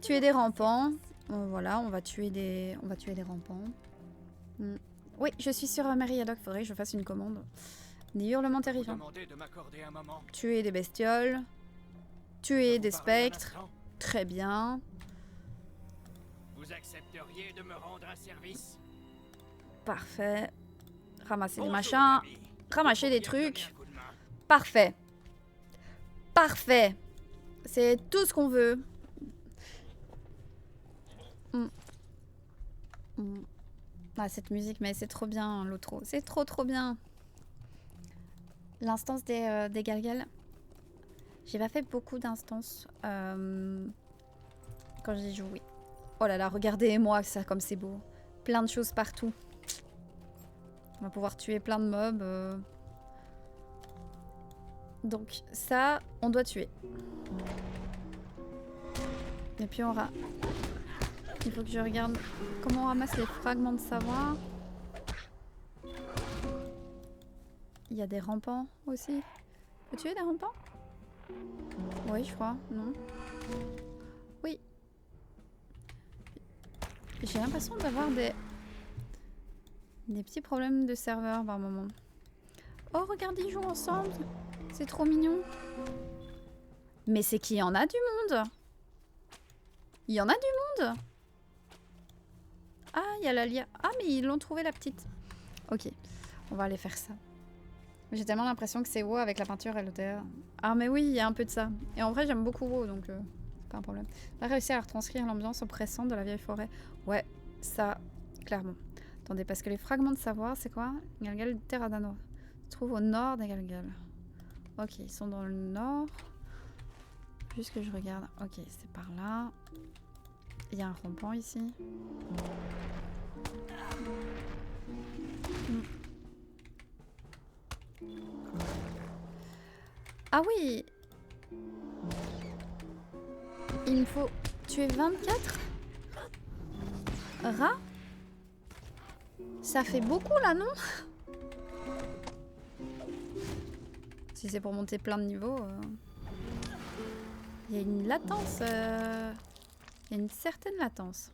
Speaker 1: Tuer des rampants. Voilà, on va tuer des rampants. Oui, je suis sur Meriadoc. Faudrait que je fasse une commande. Des hurlements terrifiants. Tuer des bestioles. Tuer des spectres. Très bien.
Speaker 3: Vous accepteriez de me rendre un service?
Speaker 1: Parfait. Ramasser des machins. Ramasser des trucs. Parfait. Parfait. C'est tout ce qu'on veut. Ah, cette musique, mais c'est trop bien, l'outro. C'est trop bien. L'instance des Galgal. J'ai pas fait beaucoup d'instances quand j'ai joué. Oh là là, regardez-moi ça comme c'est beau. Plein de choses partout. On va pouvoir tuer plein de mobs. Donc ça, on doit tuer. Et puis on il faut que je regarde comment on ramasse les fragments de savoir. Il y a des rampants aussi. Faut tuer des rampants? Oui, je crois. Non. Oui. J'ai l'impression d'avoir des petits problèmes de serveur par moment. Oh, regarde, ils jouent ensemble. C'est trop mignon. Mais c'est qu'il y en a du monde. Il y en a du monde. Ah, il y a la lia. Ah, mais ils l'ont trouvé la petite. Ok, on va aller faire ça. J'ai tellement l'impression que c'est WoW avec la peinture et l'OTR. Ah, mais oui, il y a un peu de ça. Et en vrai, j'aime beaucoup WoW, donc c'est pas un problème. On a réussi à retranscrire l'ambiance oppressante de la vieille forêt. Ouais, ça, clairement. Attendez, parce que les fragments de savoir, c'est quoi? Galgal Terradano. Se trouve au nord des Galgal. Ok, ils sont dans le nord. Juste que je regarde. Ok, c'est par là. Il y a un rampant ici. Ah oui! Il me faut tuer 24 rats? Ça fait beaucoup là, non? Si c'est pour monter plein de niveaux... Il y a une latence. Il y a une certaine latence.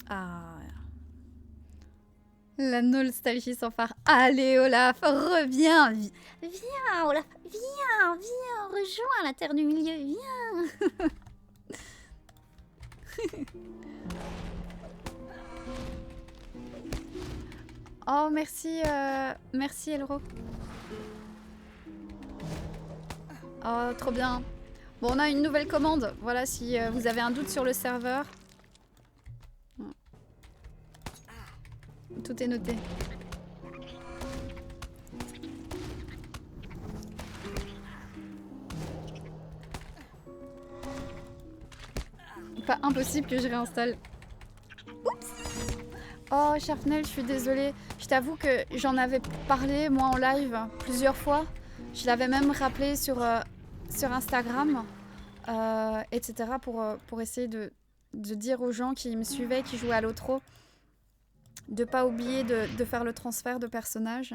Speaker 1: Ah. La nostalgie sans phare. Allez, Olaf, reviens. Viens, Olaf. Viens, viens. Rejoins la terre du milieu. Viens. Oh, merci. Merci, Elro. Oh, trop bien. Bon, on a une nouvelle commande. Voilà, si vous avez un doute sur le serveur. Tout est noté. Pas impossible que je réinstalle. Oups. Oh, Sharpnel, je suis désolée. Je t'avoue que j'en avais parlé, moi, en live, plusieurs fois. Je l'avais même rappelé sur Instagram, etc. pour essayer de dire aux gens qui me suivaient, qui jouaient à l'Otro, de pas oublier de faire le transfert de personnage.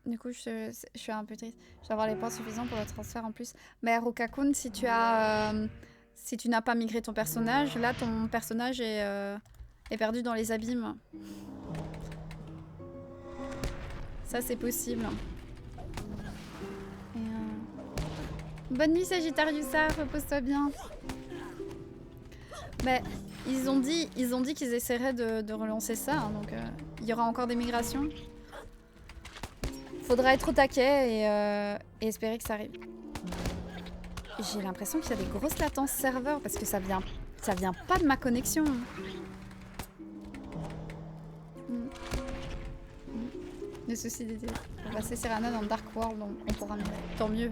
Speaker 1: Du coup, je suis un peu triste. Je vais avoir les points suffisants pour le transfert en plus. Mais Rokakun, si tu n'as pas migré ton personnage, là, ton personnage est perdu dans les abîmes. Ça, c'est possible. Et bonne nuit, Sagittariusa. Repose-toi bien. Mais ils ont dit qu'ils essaieraient de relancer ça. Hein, donc, il y aura encore des migrations. Faudra être au taquet et espérer que ça arrive. J'ai l'impression qu'il y a des grosses latences serveur parce que ça vient pas de ma connexion. Les soucis d'été. On va passer Serana dans le Dark World, donc on pourra migrer. Tant mieux.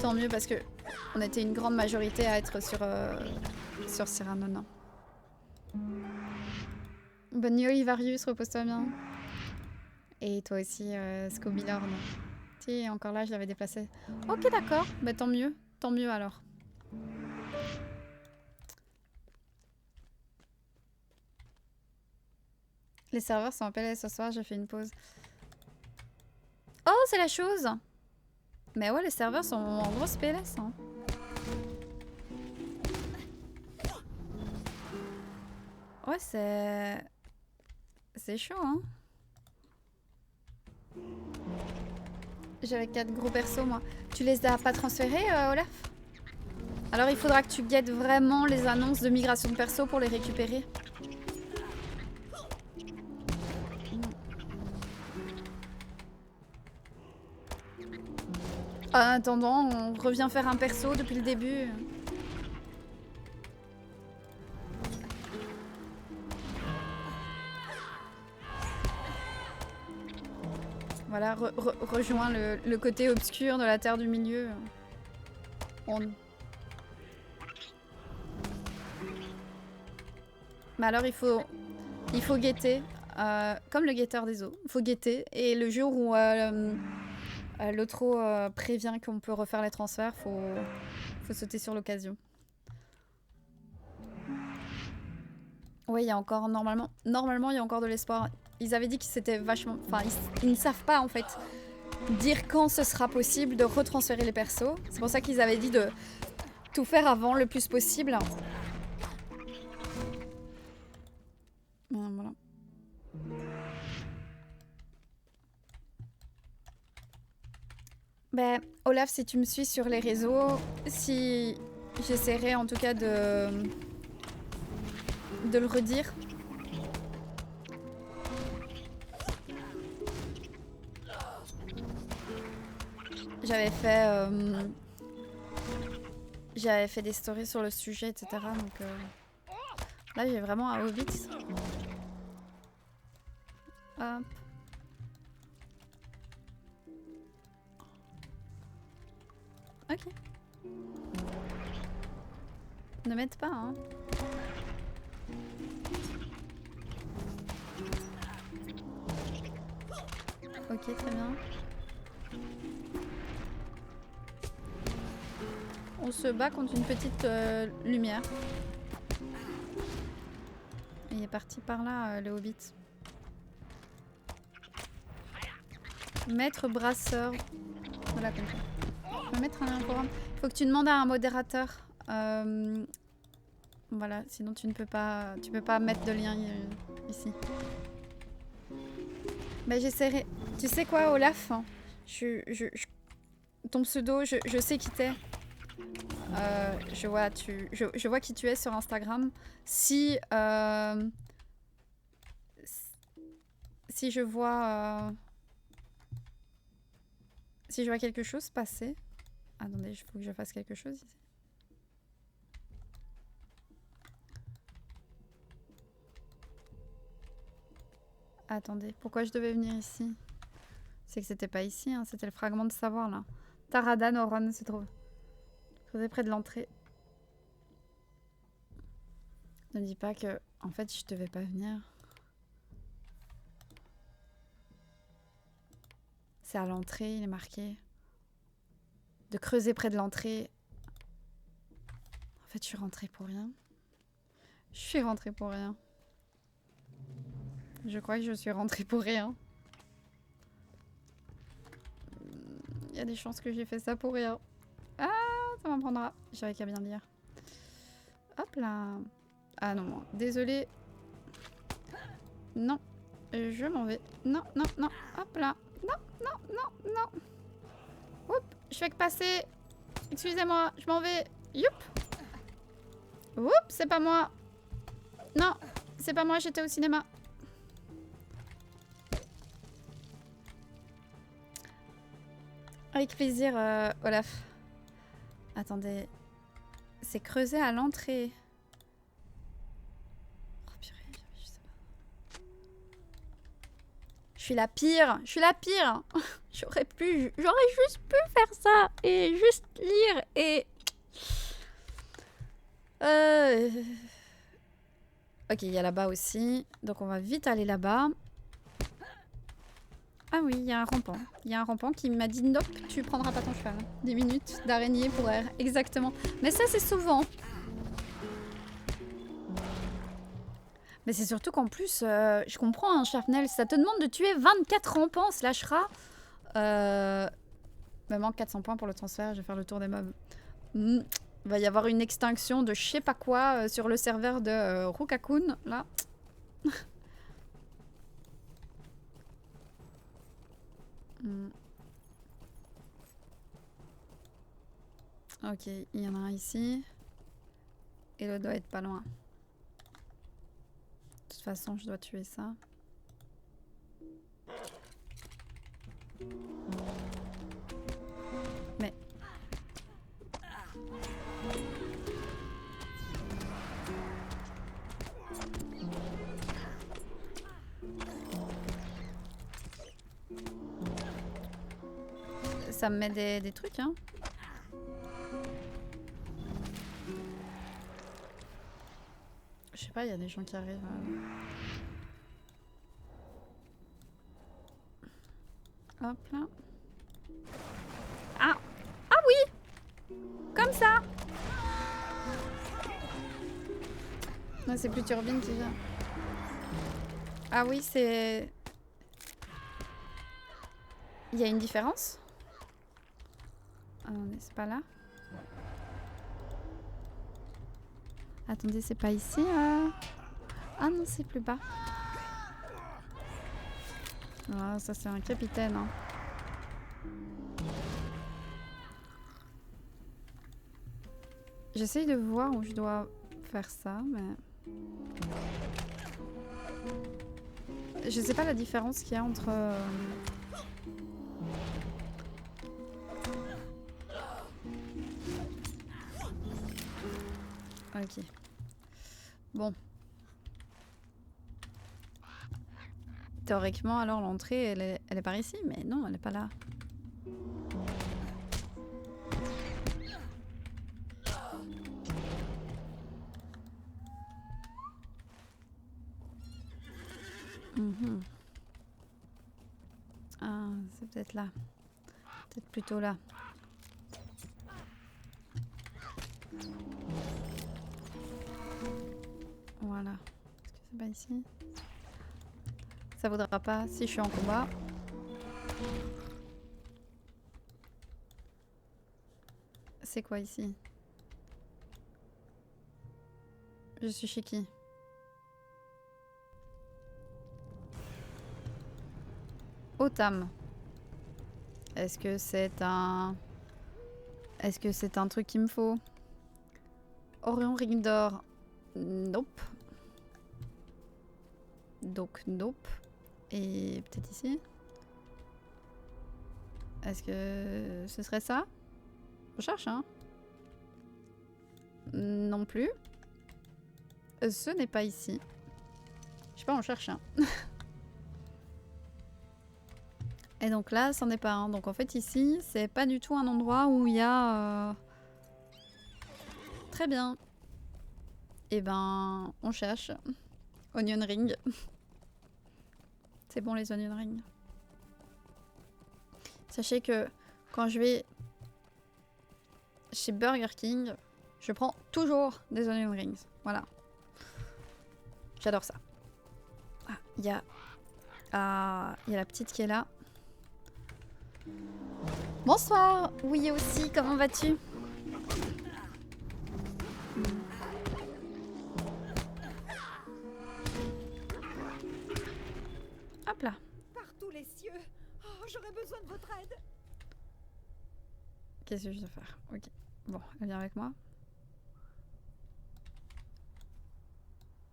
Speaker 1: Tant mieux parce que on était une grande majorité à être sur Serana. Bonne nuit Olivarius, repose-toi bien. Et toi aussi, Scobilorn. Si, encore là, je l'avais déplacé. Ok, d'accord. Bah tant mieux. Tant mieux alors. Les serveurs sont appelés ce soir, j'ai fait une pause. Oh, c'est la chose! Mais ouais, les serveurs sont en grosse PLS. Hein. Ouais, c'est chaud, hein. J'avais 4 gros persos, moi. Tu les as pas transférés, Olaf? Alors il faudra que tu guettes vraiment les annonces de migration de persos pour les récupérer. En attendant, on revient faire un perso depuis le début. Voilà. Voilà, rejoins le côté obscur de la Terre du Milieu. Mais alors il faut guetter, comme le guetteur des eaux. Il faut guetter et le jour où l'Autro prévient qu'on peut refaire les transferts, faut sauter sur l'occasion. Oui, il y a encore normalement il y a encore de l'espoir. Ils avaient dit que c'était vachement, enfin ils ne savent pas en fait dire quand ce sera possible de retransférer les persos. C'est pour ça qu'ils avaient dit de tout faire avant le plus possible. Voilà. Ben, Olaf, si tu me suis sur les réseaux, si j'essaierai en tout cas de le redire. J'avais fait des stories sur le sujet, etc. Donc là, j'ai vraiment un hobbit. Hop. Ok. Ne m'aide pas, hein. Ok, très bien. On se bat contre une petite lumière. Il est parti par là, le hobbit. Maître brasseur. Voilà, comme ça. Je vais mettre un forum. Il faut que tu demandes à un modérateur. Voilà, sinon tu ne peux pas. Tu peux pas mettre de lien ici. Bah j'essaierai. Tu sais quoi, Olaf? Ton pseudo, je sais qui t'es. Je vois qui tu es sur Instagram. Si je vois quelque chose passer. Attendez, il faut que je fasse quelque chose ici. Attendez, pourquoi je devais venir ici? C'est que c'était pas ici, hein, c'était le fragment de savoir là. Taradan Oron se trouve. Creusé près de l'entrée. Ne dis pas que, en fait, je devais pas venir. C'est à l'entrée, il est marqué. De creuser près de l'entrée. En fait, je suis rentrée pour rien. Je suis rentrée pour rien. Je crois que je suis rentrée pour rien. Il y a des chances que j'ai fait ça pour rien. Ah, ça m'apprendra. J'avais qu'à bien lire. Hop là. Ah non, désolée. Non, je m'en vais. Non, non, non. Hop là. Non, non, non, non. Oups, je fais que passer. Excusez-moi, je m'en vais. Youp. Oups, c'est pas moi. Non, c'est pas moi, j'étais au cinéma. Avec plaisir, Olaf. Attendez. C'est creusé à l'entrée. Oh purée, je sais pas. Je suis la pire. Je suis la pire. J'aurais juste pu faire ça. Et juste lire. Et... Ok, il y a là-bas aussi. Donc on va vite aller là-bas. Ah oui, il y a un rampant. Il y a un rampant qui m'a dit nope, tu prendras pas ton cheval. 10 minutes d'araignée pour R. Exactement. Mais ça, c'est souvent. Mais c'est surtout qu'en plus, je comprends, hein, Sharpnel, ça te demande de tuer 24 rampants slash rats. Il me manque 400 points pour le transfert, je vais faire le tour des mobs. Il va y avoir une extinction de je sais pas quoi sur le serveur de Rukakun, là. Ok, il y en a un ici. Et l'autre doit être pas loin. De toute façon, je dois tuer ça. Mais... ça me met des trucs, hein. Je sais pas, il y a des gens qui arrivent. Hop là. Ah! Ah oui! Comme ça! Non, c'est plus Turbine qui vient. Ah oui, c'est... Il y a une différence? Ah non, c'est pas là. Attendez, c'est pas ici Ah non, c'est plus bas. Ah, ça c'est un capitaine. Hein. J'essaye de voir où je dois faire ça, mais... Je sais pas la différence qu'il y a entre... Ok. Bon. Théoriquement, alors l'entrée, elle est par ici, mais non, elle est pas là. Mhm. Ah, c'est peut-être là. Peut-être plutôt là. Voilà. Est-ce que c'est pas ici? Ça vaudra pas si je suis en combat. C'est quoi ici? Je suis chez qui? Otam. Est-ce que c'est un... Est-ce que c'est un truc qu'il me faut? Orion Ring d'Or. Nope. Donc nope. Et peut-être ici? Est-ce que ce serait ça? On cherche, hein? Non plus. Ce n'est pas ici. Je sais pas, on cherche, hein. Et donc là, c'en est pas un. Donc en fait, ici, c'est pas du tout un endroit où il y a... Très bien. Et ben, on cherche. Onion ring. C'est bon, les onion rings. Sachez que quand je vais chez Burger King, je prends toujours des onion rings. Voilà. J'adore ça. Ah, il y a la petite qui est là. Bonsoir. Oui aussi, comment vas-tu? Hop là.
Speaker 5: Par tous les cieux. Oh, j'aurais besoin de votre aide.
Speaker 1: Qu'est-ce que je dois faire? Ok. Bon, elle vient avec moi.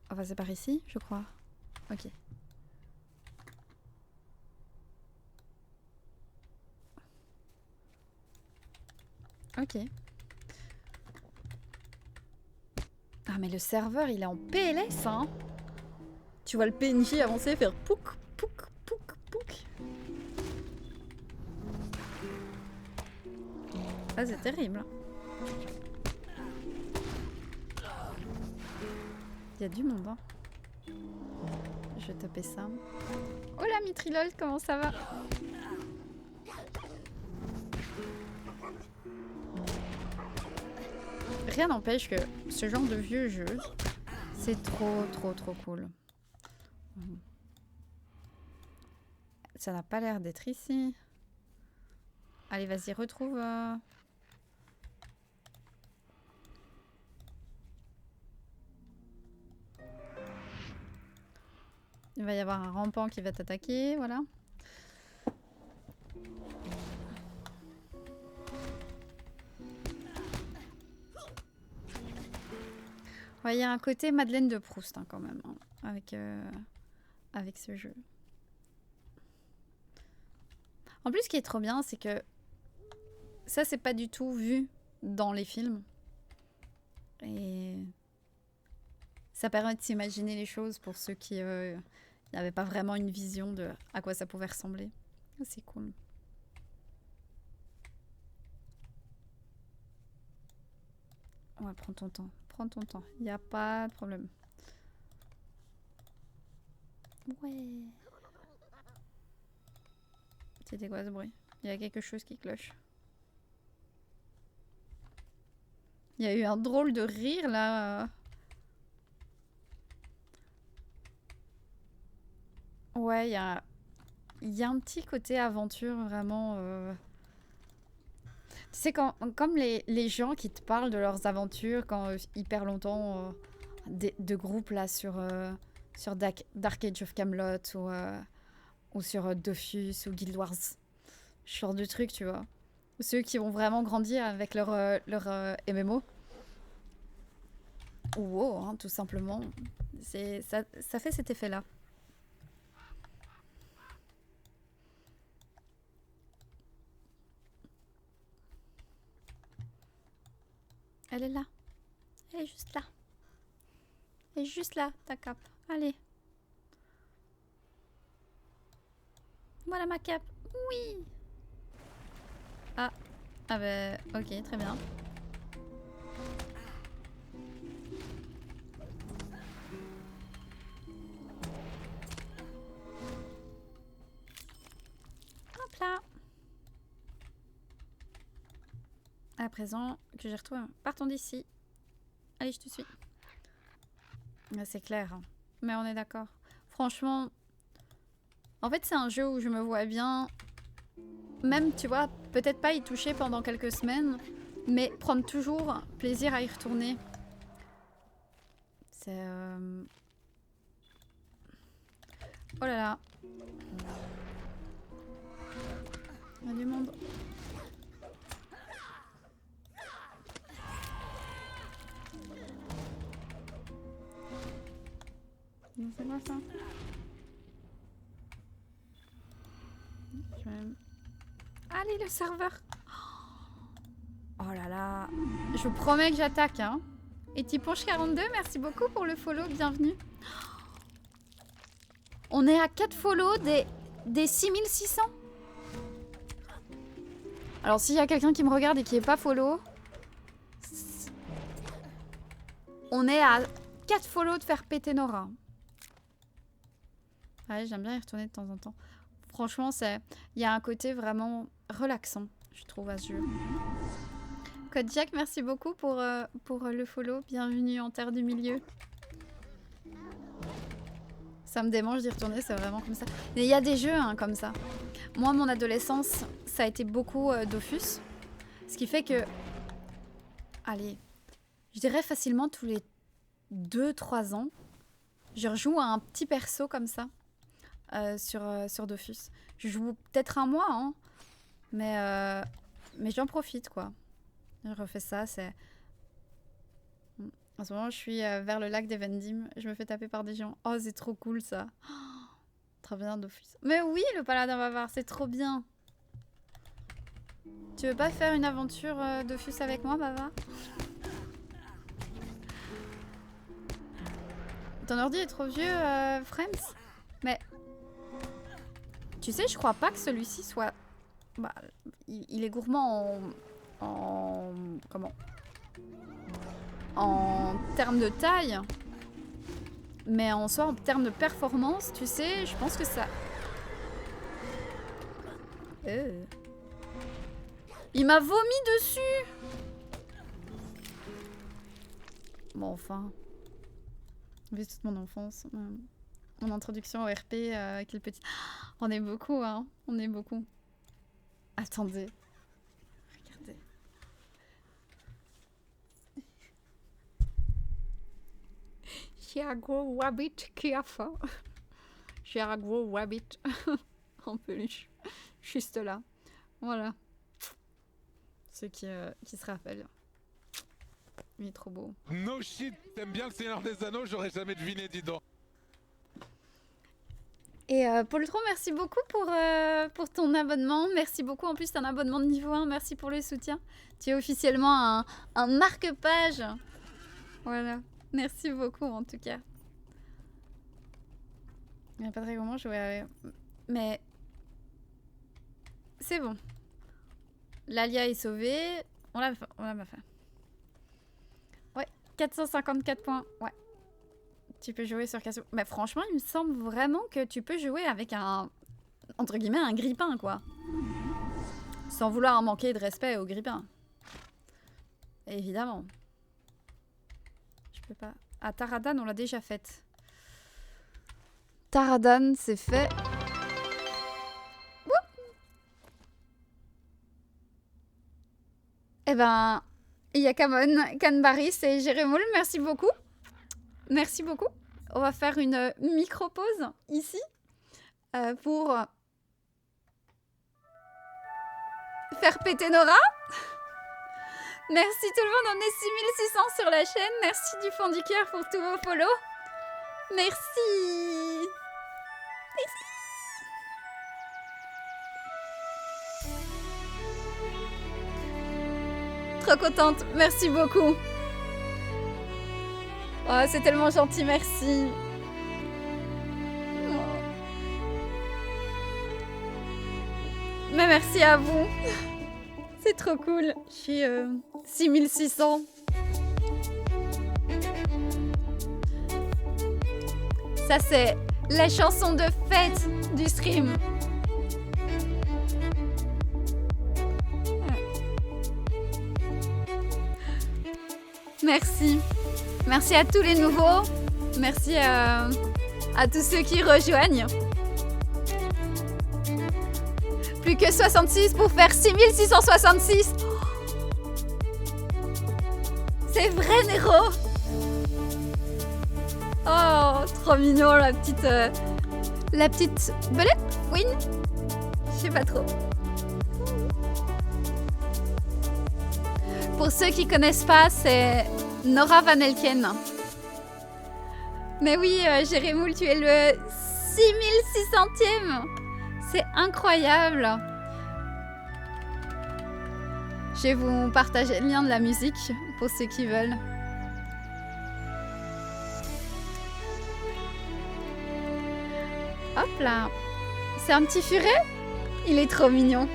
Speaker 1: On va passer par ici, je crois. Ok. Ok. Ah mais le serveur il est en PLS hein. Tu vois le PNJ avancer faire pouk pouk pouk pouk. Ah c'est terrible. Il y a du monde hein. Je vais taper ça. Hola Mitrilol, comment ça va? Rien n'empêche que ce genre de vieux jeu, c'est trop cool. Ça n'a pas l'air d'être ici. Allez, vas-y, retrouve... Il va y avoir un rampant qui va t'attaquer, voilà. Ouais, il y a un côté Madeleine de Proust hein, quand même, hein, avec ce jeu. En plus, ce qui est trop bien, c'est que ça, c'est pas du tout vu dans les films. Et ça permet de s'imaginer les choses pour ceux qui n'avaient pas vraiment une vision de à quoi ça pouvait ressembler. C'est cool. Ouais, prends ton temps. Prends ton temps. Il n'y a pas de problème. Ouais. C'était quoi ce bruit? Il y a quelque chose qui cloche. Il y a eu un drôle de rire là. Ouais, il y a un petit côté aventure vraiment. Tu sais, comme les gens qui te parlent de leurs aventures quand hyper longtemps, de groupes là sur Dark Age of Camelot ou sur Dofus ou Guild Wars. Ce genre de truc, tu vois. Ceux qui ont vraiment grandi avec leur MMO. Ou WoW, hein, tout simplement. Ça fait cet effet-là. Elle est là. Elle est juste là. Elle est juste là, ta cape. Allez. Voilà ma cape. Oui. Ah. Ah bah, ok, très bien. Hop là. À présent que j'ai retrouvé. Partons d'ici. Allez, je te suis. C'est clair. Hein. Mais on est d'accord. Franchement, en fait, c'est un jeu où je me vois bien. Même, tu vois, peut-être pas y toucher pendant quelques semaines, mais prendre toujours plaisir à y retourner. C'est... Oh là là. Il y a du monde. C'est quoi ça? Allez, le serveur. Oh là là. Je vous promets que j'attaque, hein. Et Tiponche42, merci beaucoup pour le follow, bienvenue. On est à 4 follow des 6600. Alors s'il y a quelqu'un qui me regarde et qui est pas follow, on est à 4 follow de faire péter Nora. Ouais, j'aime bien y retourner de temps en temps. Franchement, il y a un côté vraiment relaxant, je trouve, à ce jeu. Code Jack, merci beaucoup pour le follow. Bienvenue en Terre du Milieu. Ça me démange d'y retourner, c'est vraiment comme ça. Mais il y a des jeux hein, comme ça. Moi, mon adolescence, ça a été beaucoup Dofus. Ce qui fait que... Allez, je dirais facilement tous les 2-3 ans, je rejoue à un petit perso comme ça. Sur Dofus. Je joue peut-être un mois, hein, mais j'en profite, quoi. Je refais ça, c'est... En ce moment, je suis vers le lac des Vendim. Je me fais taper par des géants. Oh, c'est trop cool, ça. Oh, très bien, Dofus. Mais oui, le paladin bavard, c'est trop bien. Tu veux pas faire une aventure Dofus avec moi, bavard? Ton ordi est trop vieux, Friends? Mais... Tu sais, je crois pas que celui-ci soit... Bah, il est gourmand en... Comment? En termes de taille. Mais en soi, en termes de performance, tu sais, je pense que ça... Il m'a vomi dessus! Bon, enfin... Vu toute mon enfance... Mon introduction au RP, quel petit... On est beaucoup, hein. On est beaucoup. Attendez. Regardez. J'ai un gros rabbit qui a faim. J'ai un gros rabbit en peluche. Juste là. Voilà. Ceux qui se rappellent. Il est trop beau.
Speaker 6: No shit, t'aimes bien le Seigneur des Anneaux, j'aurais jamais deviné, dis donc.
Speaker 1: Et Poltron, merci beaucoup pour ton abonnement. Merci beaucoup. En plus, c'est un abonnement de niveau 1. Merci pour le soutien. Tu es officiellement un marque-page. Voilà. Merci beaucoup, en tout cas. Il n'y a pas très moment, je vais... Mais... C'est bon. L'Alia est sauvée. On l'a fait. 454 points. Ouais. Tu peux jouer sur Casio. Mais franchement, il me semble vraiment que tu peux jouer avec un... Entre guillemets, un grippin, quoi. Sans vouloir manquer de respect au grippin. Évidemment. Je peux pas... Ah, Taradan, on l'a déjà faite. Taradan, c'est fait. Wouh. Eh ben, il y a Kamon, Kanbaris et Jérémoul, merci beaucoup. Merci beaucoup. On va faire une micro-pause ici pour faire péter Nora. Merci tout le monde, on est 6600 sur la chaîne. Merci du fond du cœur pour tous vos follow. Merci. Trop contente, merci beaucoup. Oh, c'est tellement gentil, merci. Oh. Mais merci à vous. C'est trop cool. Je suis 6600. Ça, c'est la chanson de fête du stream. Merci. Merci à tous les nouveaux. Merci à tous ceux qui rejoignent. Plus que 66 pour faire 6666. C'est vrai, Nero. Oh, trop mignon, la petite belette. Win. Je sais pas trop. Pour ceux qui connaissent pas, c'est Nora Van Elken. Mais oui, Jérémoul, tu es le 6600e. C'est incroyable. Je vais vous partager le lien de la musique pour ceux qui veulent. Hop là. C'est un petit furet. Il est trop mignon.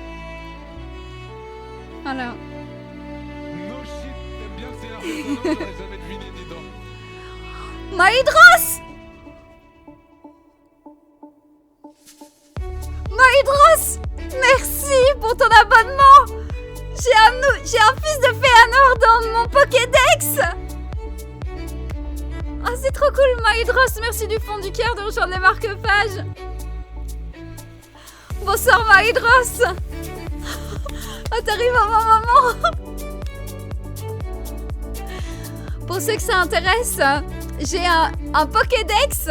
Speaker 1: Voilà.
Speaker 6: No shit, t'aimes bien le Seigneur des Anneaux, j'aurais jamais deviné, dis donc.
Speaker 1: Maïdros! Maïdros! Merci pour ton abonnement! J'ai un fils de Féanor dans mon Pokédex! Oh, c'est trop cool, Maïdros! Merci du fond du cœur de rejoindre les marque-pages! Bonsoir, Maïdros! Oh, t'arrives à ma maman! Pour ceux que ça intéresse, j'ai un Pokédex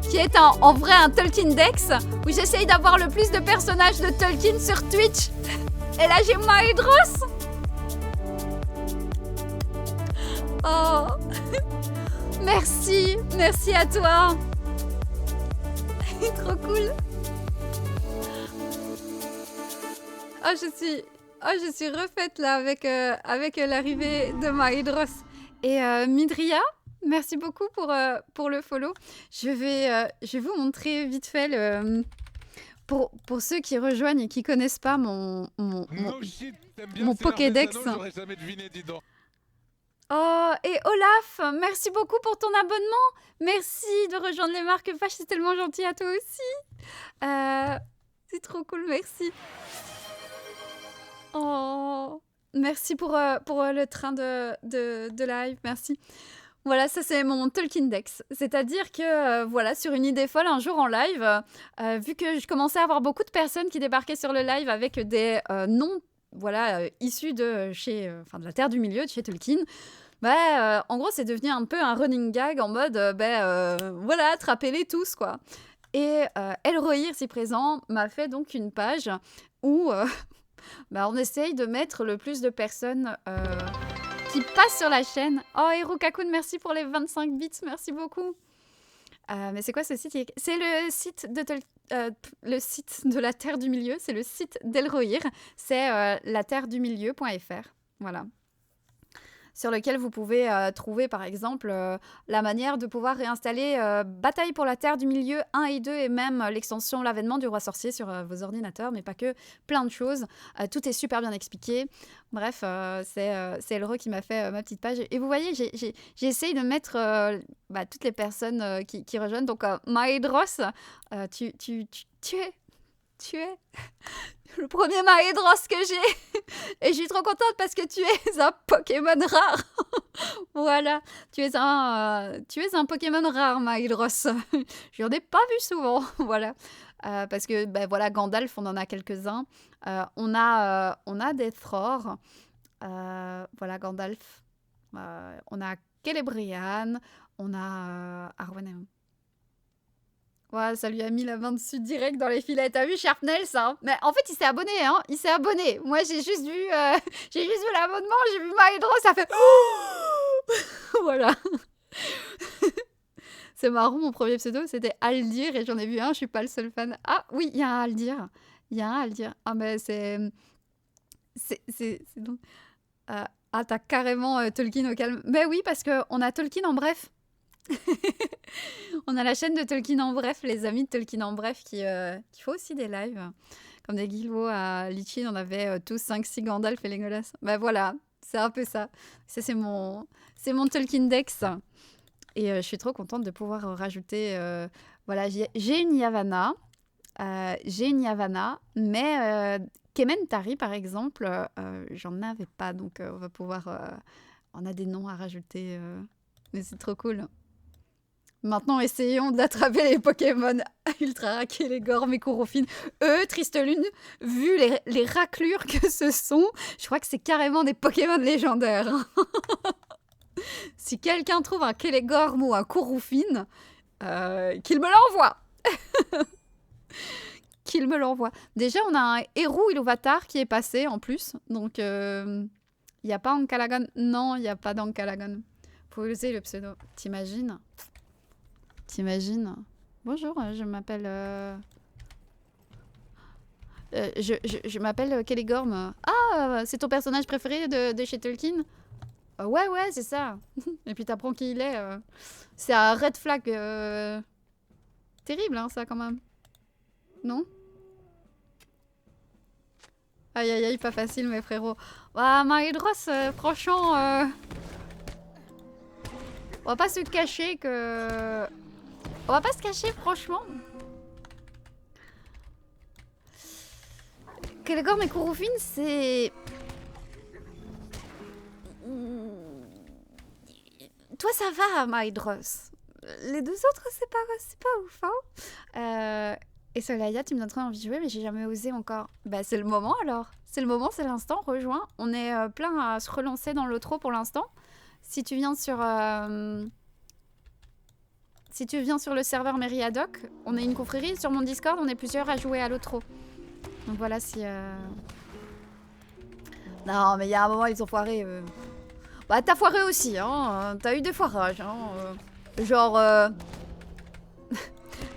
Speaker 1: qui est en vrai un Tolkien Dex où j'essaye d'avoir le plus de personnages de Tolkien sur Twitch. Et là, j'ai Maïdros. Oh, merci, merci à toi. Trop cool. Oh, je suis refaite là avec l'arrivée de Maïdros. Et Midria, merci beaucoup pour le follow. Je vais vous montrer vite fait pour ceux qui rejoignent et qui connaissent pas mon
Speaker 6: No shit, t'aimes bien
Speaker 1: mon
Speaker 6: le Seigneur des
Speaker 1: Pokédex.
Speaker 6: Anneaux, j'aurais jamais deviné, dis donc.
Speaker 1: Oh, et Olaf, merci beaucoup pour ton abonnement. Merci de rejoindre les marque-pages, c'est tellement gentil à toi aussi. C'est trop cool, merci. Oh, merci pour le train de live, merci. Voilà, ça c'est mon Tolkien Dex. C'est-à-dire que, voilà, sur une idée folle, un jour en live, vu que je commençais à avoir beaucoup de personnes qui débarquaient sur le live avec des noms, voilà, issus de de la Terre du Milieu, de chez Tolkien, en gros, c'est devenu un peu un running gag en mode, voilà, attrapez-les tous, quoi. Et Elrohir, si présent, m'a fait donc une page où on essaye de mettre le plus de personnes qui passent sur la chaîne. Oh, Hirokakun, merci pour les 25 bits, merci beaucoup. Mais c'est quoi ce site? C'est le site de la Terre du Milieu, c'est le site d'Elrohir, c'est laterredumilieu.fr, voilà. sur lequel vous pouvez trouver par exemple la manière de pouvoir réinstaller Bataille pour la Terre du Milieu 1 et 2 et même l'extension L'Avènement du Roi Sorcier sur vos ordinateurs, mais pas que, plein de choses. Tout est super bien expliqué. Bref, c'est Elro qui m'a fait ma petite page. Et vous voyez, j'ai essayé de mettre toutes les personnes qui rejoignent. Donc, Maedros, tu es le premier Maedros que j'ai. Et je suis trop contente parce que tu es un Pokémon rare. Voilà, tu es un Pokémon rare, Maedros. Je n'en ai pas vu souvent. Voilà. Parce que, voilà, Gandalf, on en a quelques-uns. On a des Thror. Voilà, Gandalf. On a Celebrian. On a Arwen. Ouais, ça lui a mis la main dessus direct dans les filets. T'as vu Sharpnel, ça? Mais en fait, il s'est abonné, hein. Il s'est abonné. Moi, j'ai juste vu l'abonnement, j'ai vu Maedro, ça fait... Voilà. C'est marrant, mon premier pseudo, c'était Aldir, et j'en ai vu un, je suis pas le seul fan. Ah, oui, il y a un Aldir. Ah, mais c'est donc... ah, t'as carrément Tolkien au calme. Mais oui, parce qu'on a Tolkien en bref. On a la chaîne de Tolkien en bref, les amis de Tolkien en bref qui font aussi des lives. Comme des Guilvo à Lichin, on avait tous 5-6 Gandalf et Legolas. Voilà, c'est un peu ça. Ça, c'est mon Tolkien Dex. Et je suis trop contente de pouvoir rajouter... voilà, j'ai une Yavanna. Mais Kementari, par exemple, j'en avais pas. Donc, on va pouvoir... on a des noms à rajouter. Mais c'est trop cool. Maintenant, essayons d'attraper les Pokémon ultra raqués, les Gormes et Kourofine. Eux, Triste Lune, vu les raclures que ce sont, je crois que c'est carrément des Pokémon légendaires. Si quelqu'un trouve un Kelegorm ou un Kourofine, qu'il me l'envoie. Qu'il me l'envoie. Déjà, on a un Héroux Iluvatar qui est passé en plus. Donc, il n'y a pas Ankalagon. Non, il n'y a pas d'Ankalagon. Faut user le pseudo. T'imagines? Bonjour, je m'appelle... je m'appelle Kelegorm. Ah, c'est ton personnage préféré de chez Tolkien? Ouais, c'est ça. Et puis t'apprends qui il est. C'est un red flag terrible, hein, ça, quand même. Non? Aïe, pas facile, mes frérots. Maedros, franchement... on va pas se cacher que... On va pas se cacher, franchement. Kelegorm et Kourofine, c'est... Toi, ça va, Maedros. Les deux autres, c'est pas ouf, hein. Et Solaya, tu me donnes trop envie de jouer, mais j'ai jamais osé encore. C'est le moment, alors. C'est le moment, c'est l'instant, rejoins. On est plein à se relancer dans l'outro pour l'instant. Si tu viens sur... Si tu viens sur le serveur Meriadoc, on est une confrérie. Sur mon Discord, on est plusieurs à jouer à l'outro. Donc voilà, si... Non, mais il y a un moment, ils ont foiré. T'as foiré aussi, hein. T'as eu des foirages, hein. Genre...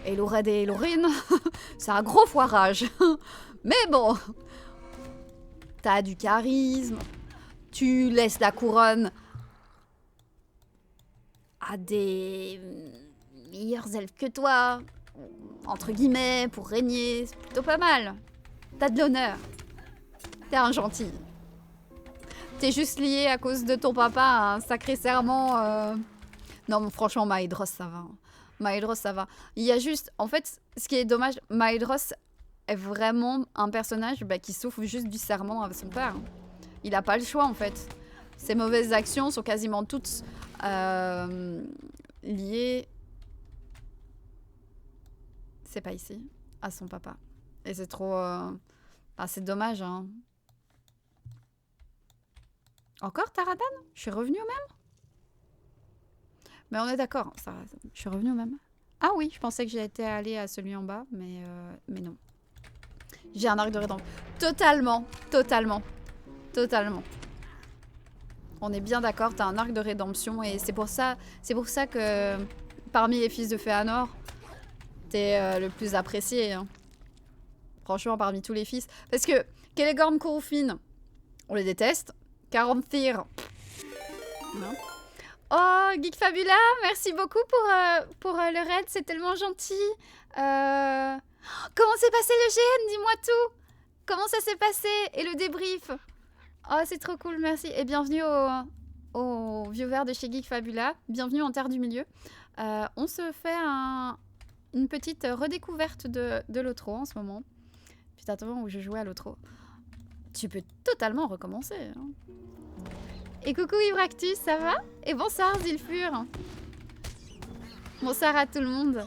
Speaker 1: Elored et Elorine, c'est un gros foirage. Mais bon... T'as du charisme. Tu laisses la couronne à des... meilleurs elfes que toi, entre guillemets, pour régner, c'est plutôt pas mal. T'as de l'honneur. T'es un gentil. T'es juste lié à cause de ton papa à un sacré serment. Non, mais franchement, Maedros, ça va. Maedros, ça va. Il y a juste... En fait, ce qui est dommage, Maedros est vraiment un personnage qui souffre juste du serment avec son père. Il n'a pas le choix, en fait. Ses mauvaises actions sont quasiment toutes liées... C'est pas ici, à son papa. Et c'est trop... c'est dommage, hein. Encore Taradan? Je suis revenue au même? Mais on est d'accord, ça, je suis revenue au même. Ah oui, je pensais que j'étais allée à celui en bas, mais non. J'ai un arc de rédemption. Totalement. On est bien d'accord, t'as un arc de rédemption, et c'est pour ça que parmi les fils de Fëanor, t'es le plus apprécié. Hein. Franchement, parmi tous les fils. Parce que Kelegorm, Kourofine, on les déteste. Caranthir, Non. Oh, Geek Fabula, merci beaucoup pour le raid, c'est tellement gentil. Comment s'est passé le GN? Dis-moi tout. Comment ça s'est passé? Et le débrief? Oh, c'est trop cool, merci. Et bienvenue aux viewers de chez Geek Fabula. Bienvenue en Terre du Milieu. On se fait une petite redécouverte de l'Otro en ce moment. Putain, attends, où je jouais à l'Otro. Tu peux totalement recommencer. Hein. Et coucou Ibractus, ça va? Et bonsoir Zilfur. Bonsoir à tout le monde.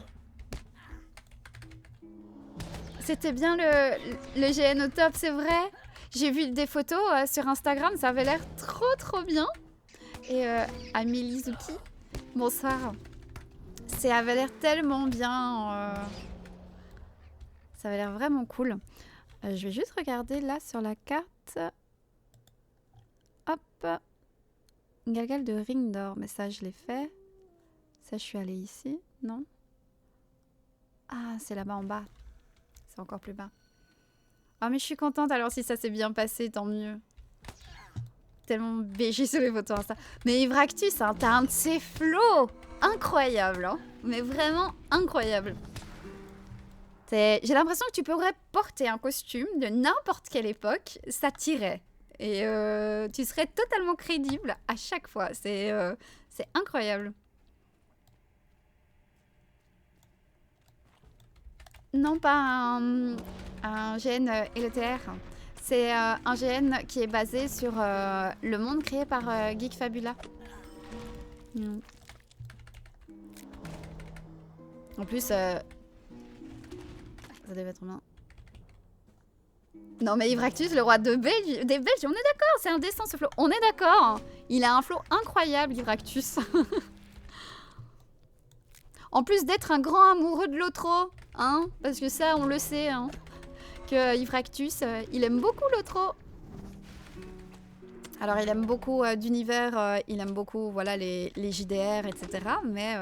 Speaker 1: C'était bien le GN au top, c'est vrai. J'ai vu des photos sur Instagram, ça avait l'air trop bien. Et Amélie Zuki, bonsoir. Ça avait l'air tellement bien. Ça avait l'air vraiment cool. Je vais juste regarder là sur la carte. Hop. Galgal de Ring d'Or, mais ça je l'ai fait. Ça je suis allée ici, non? Ah, c'est là-bas en bas. C'est encore plus bas. Ah mais je suis contente alors si ça s'est bien passé, tant mieux. Tellement BG sur les photos Insta. Mais Ivractus, hein, t'as un de ces flots incroyable, hein. Mais vraiment incroyable. J'ai l'impression que tu pourrais porter un costume de n'importe quelle époque, ça t'irait. Et tu serais totalement crédible à chaque fois. C'est incroyable. Non, pas un GN LETR. C'est un GN qui est basé sur le monde créé par Geek Fabula. Mm. En plus, ça devait être bien. Non mais Ivractus, le roi des Belges, on est d'accord, c'est indécent ce flow. On est d'accord, il a un flow incroyable Ivractus. En plus d'être un grand amoureux de l'Otro, hein, parce que ça on le sait, hein, que Ivractus, il aime beaucoup l'Otro. Alors il aime beaucoup d'univers, il aime beaucoup voilà, les JDR, etc. Mais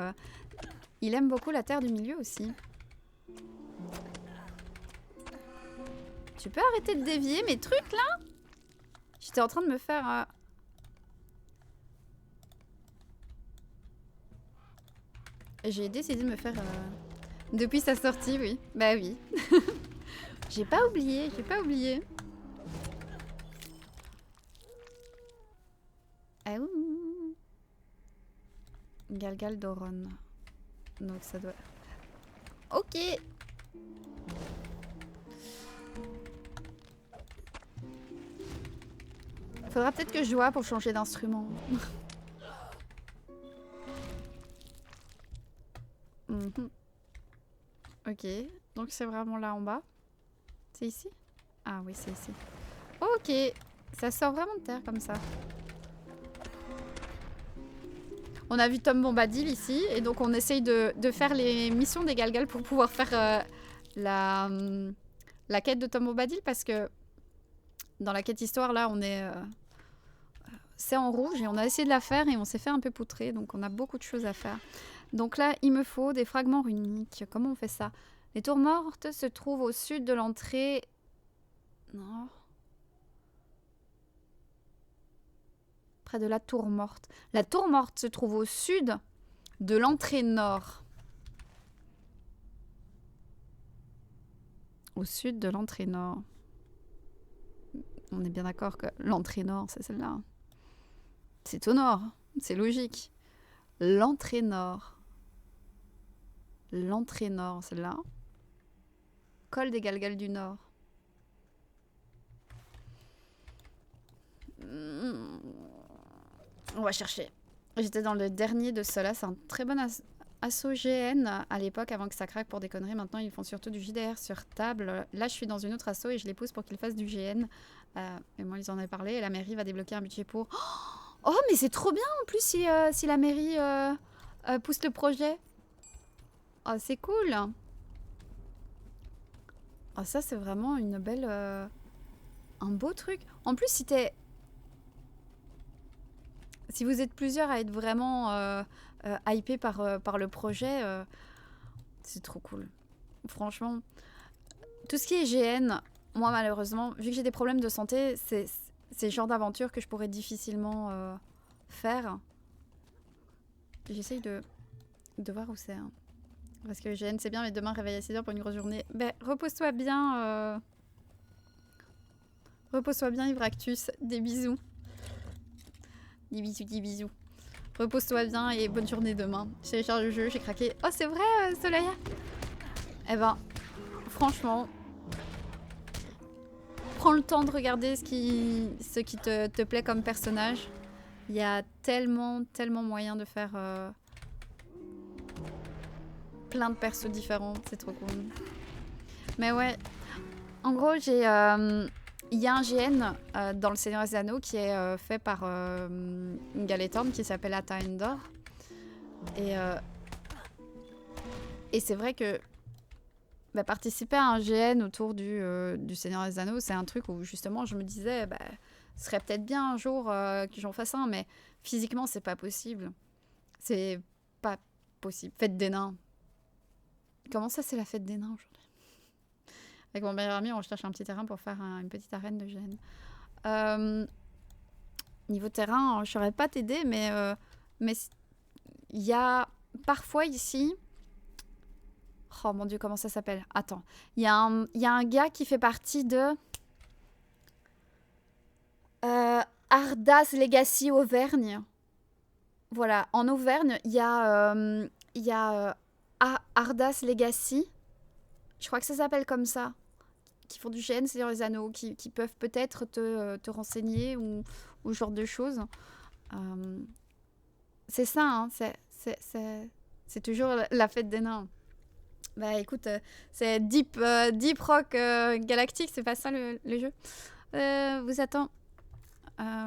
Speaker 1: il aime beaucoup la Terre du Milieu aussi. Tu peux arrêter de dévier mes trucs là? J'étais en train de me faire... J'ai décidé de me faire... Depuis sa sortie, oui. Bah oui. J'ai pas oublié, j'ai pas oublié. Ah ouh. Galgal Doron. Donc ça doit... Ok. Faudra peut-être que je joue pour changer d'instrument. Ok, donc c'est vraiment là en bas. C'est ici? Ah oui, c'est ici. Ok, ça sort vraiment de terre comme ça. On a vu Tom Bombadil ici, et donc on essaye de faire les missions des Galgal pour pouvoir faire la quête de Tom Bombadil, parce que dans la quête histoire, là, on est... c'est en rouge, et on a essayé de la faire, et on s'est fait un peu poutrer, donc on a beaucoup de choses à faire. Donc là, il me faut des fragments runiques. Comment on fait ça? Les tours mortes se trouvent au sud de l'entrée... Non. Près de la tour morte. La tour morte se trouve au sud de l'entrée nord. Au sud de l'entrée nord. On est bien d'accord que l'entrée nord, c'est celle-là. C'est au nord. C'est logique. L'entrée nord. L'entrée nord, celle-là. Col des Galgal du Nord. On va chercher. J'étais dans le dernier de cela. C'est un très bon assaut GN à l'époque, avant que ça craque pour des conneries. Maintenant, ils font surtout du JDR sur table. Là, je suis dans une autre asso et je les pousse pour qu'ils fassent du GN. Et moi, ils en avaient parlé. Et la mairie va débloquer un budget pour... Oh, mais c'est trop bien en plus si la mairie pousse le projet. Oh, c'est cool. Oh, ça, c'est vraiment une belle... un beau truc. En plus, si vous êtes plusieurs à être vraiment hypés par le projet, c'est trop cool. Franchement, tout ce qui est GN, moi, malheureusement, vu que j'ai des problèmes de santé, c'est le genre d'aventure que je pourrais difficilement faire. J'essaye de voir où c'est. Hein. Parce que GN c'est bien, mais demain réveil à 6h pour une grosse journée. Ben, repose-toi bien. Repose-toi bien, Ibractus. Des bisous. Des bisous, des bisous. Repose-toi bien et bonne journée demain. J'ai téléchargé le jeu, j'ai craqué. Oh, c'est vrai, Solaya. Eh ben, franchement, prends le temps de regarder ce qui te plaît comme personnage. Il y a tellement moyen de faire plein de persos différents. C'est trop cool. Mais ouais, en gros, il y a un GN dans le Seigneur des Anneaux qui est fait par une Galetorn qui s'appelle Ata Endor. Et c'est vrai que participer à un GN autour du Seigneur des Anneaux, c'est un truc où justement je me disais, ce serait peut-être bien un jour que j'en fasse un, mais physiquement c'est pas possible. C'est pas possible. Fête des nains. Comment ça, c'est la fête des nains aujourd'hui? Avec mon meilleur ami, on cherche un petit terrain pour faire une petite arène de GN. Niveau terrain, je saurais pas t'aider, mais il y a parfois ici... Oh mon dieu, comment ça s'appelle? Attends. Il y a un gars qui fait partie de... Ardas Legacy Auvergne. Voilà, en Auvergne, il y a Ardas Legacy. Je crois que ça s'appelle comme ça. Qui font du GN, c'est-à-dire les anneaux, qui peuvent peut-être te renseigner ou ce genre de choses. C'est ça, hein, c'est toujours la fête des nains. Bah écoute, c'est Deep Rock Galactic, c'est pas ça le jeu.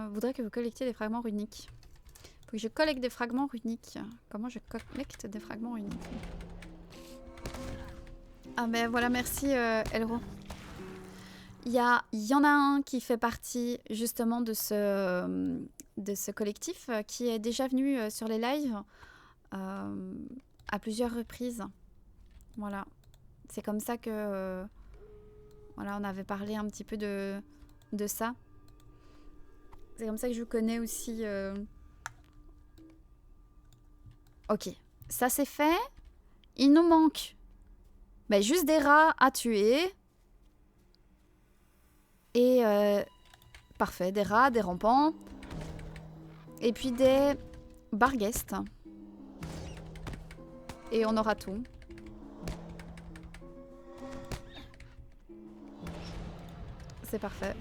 Speaker 1: Voudrais que vous collectiez des fragments runiques. Faut que je collecte des fragments runiques. Comment je collecte des fragments runiques? Ah ben voilà, merci Elro. Il y en a un qui fait partie justement de ce collectif qui est déjà venu sur les lives à plusieurs reprises. Voilà. C'est comme ça que voilà, on avait parlé un petit peu de ça. C'est comme ça que je connais aussi. Ok, ça c'est fait. Il nous manque juste des rats à tuer. Et parfait, des rats, des rampants. Et puis des barguestes. Et on aura tout. C'est parfait.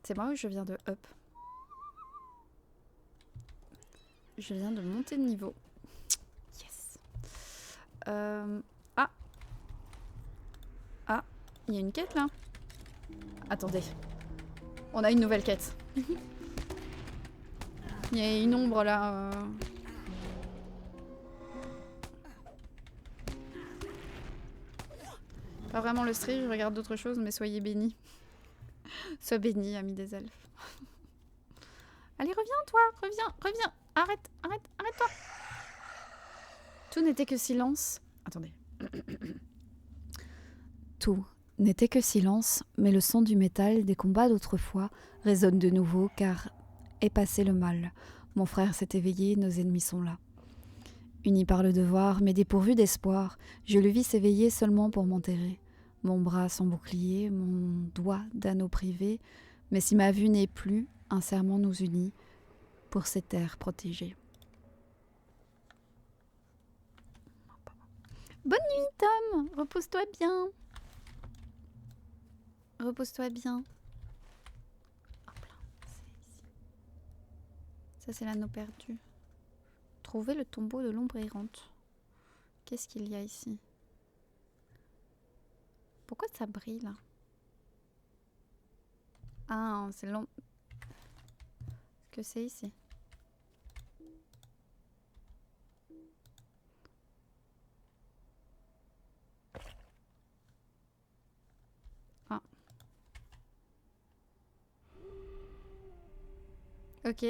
Speaker 1: C'est moi ou je viens de up? Je viens de monter de niveau. Yes. Ah, il y a une quête là. Attendez. On a une nouvelle quête. Il y a une ombre là. Pas vraiment le stream, je regarde d'autres choses, mais soyez bénis. Sois béni, ami des elfes. Allez, reviens toi, reviens. Arrête-toi. Tout n'était que silence. Attendez. Tout n'était que silence, mais le son du métal des combats d'autrefois résonne de nouveau, car est passé le mal. Mon frère s'est éveillé, nos ennemis sont là. Uni par le devoir, mais dépourvu d'espoir, je le vis s'éveiller seulement pour m'enterrer. Mon bras sans bouclier, mon doigt d'anneau privé, mais si ma vue n'est plus, un serment nous unit pour ces terres protégées. Bonne nuit, Tom. Repose-toi bien. Repose-toi bien. Hop là, c'est ici. Ça, c'est l'anneau perdu. Trouver le tombeau de l'ombre errante. Qu'est-ce qu'il y a ici? Pourquoi ça brille là? Ah, c'est l'ombre. Qu'est-ce que c'est ici? Ah. Ok.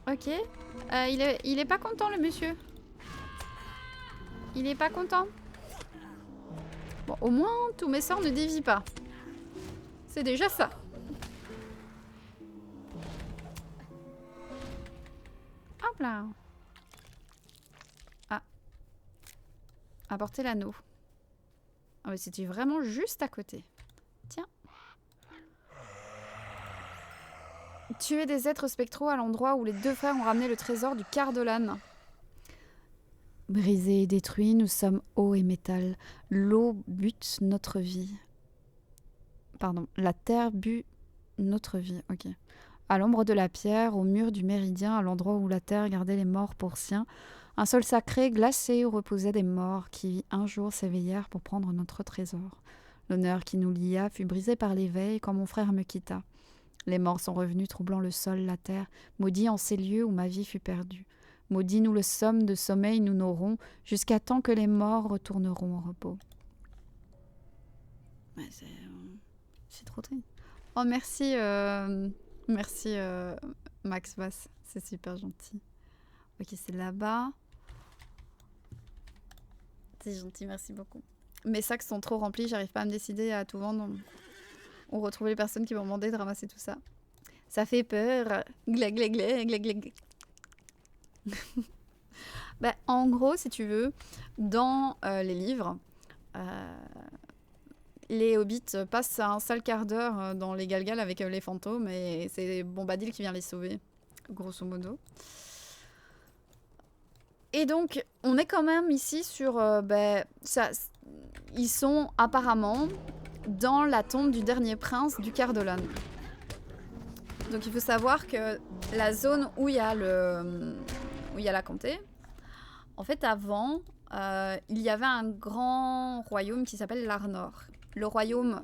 Speaker 1: Ok. Il est pas content le monsieur. Il est pas content. Bon, au moins, tous mes sorts ne dévient pas. C'est déjà ça. Hop là. Ah. Apporter l'anneau. Ah mais c'était vraiment juste à côté. Tiens. Tuer des êtres spectraux à l'endroit où les deux frères ont ramené le trésor du quart de l'âne. Brisés et détruits, nous sommes eau et métal. L'eau bute notre vie. Pardon, la terre but notre vie, ok. À l'ombre de la pierre, au mur du méridien, à l'endroit où la terre gardait les morts pour siens, un sol sacré glacé où reposaient des morts qui un jour s'éveillèrent pour prendre notre trésor. L'honneur qui nous lia fut brisé par l'éveil quand mon frère me quitta. Les morts sont revenus troublant le sol, la terre, maudits en ces lieux où ma vie fut perdue. Maudits nous le sommes, de sommeil nous n'aurons, jusqu'à temps que les morts retourneront au repos. Ouais, c'est trop triste. Oh merci, merci Max Bass, c'est super gentil. Ok, c'est là-bas. C'est gentil, merci beaucoup. Mes sacs sont trop remplis, j'arrive pas à me décider à tout vendre. On retrouve les personnes qui m'ont demandé de ramasser tout ça. Ça fait peur. Gleg, gleg, gleg, gleg, gleg. Bah, en gros, si tu veux, dans les livres, les hobbits passent un sale quart d'heure dans les Galgal avec les fantômes et c'est Bombadil qui vient les sauver, grosso modo. Et donc, on est quand même ici sur... ils sont apparemment dans la tombe du dernier prince du quart de l'âne. Donc il faut savoir que la zone où il y a la comté, en fait avant, il y avait un grand royaume qui s'appelle l'Arnor. Le royaume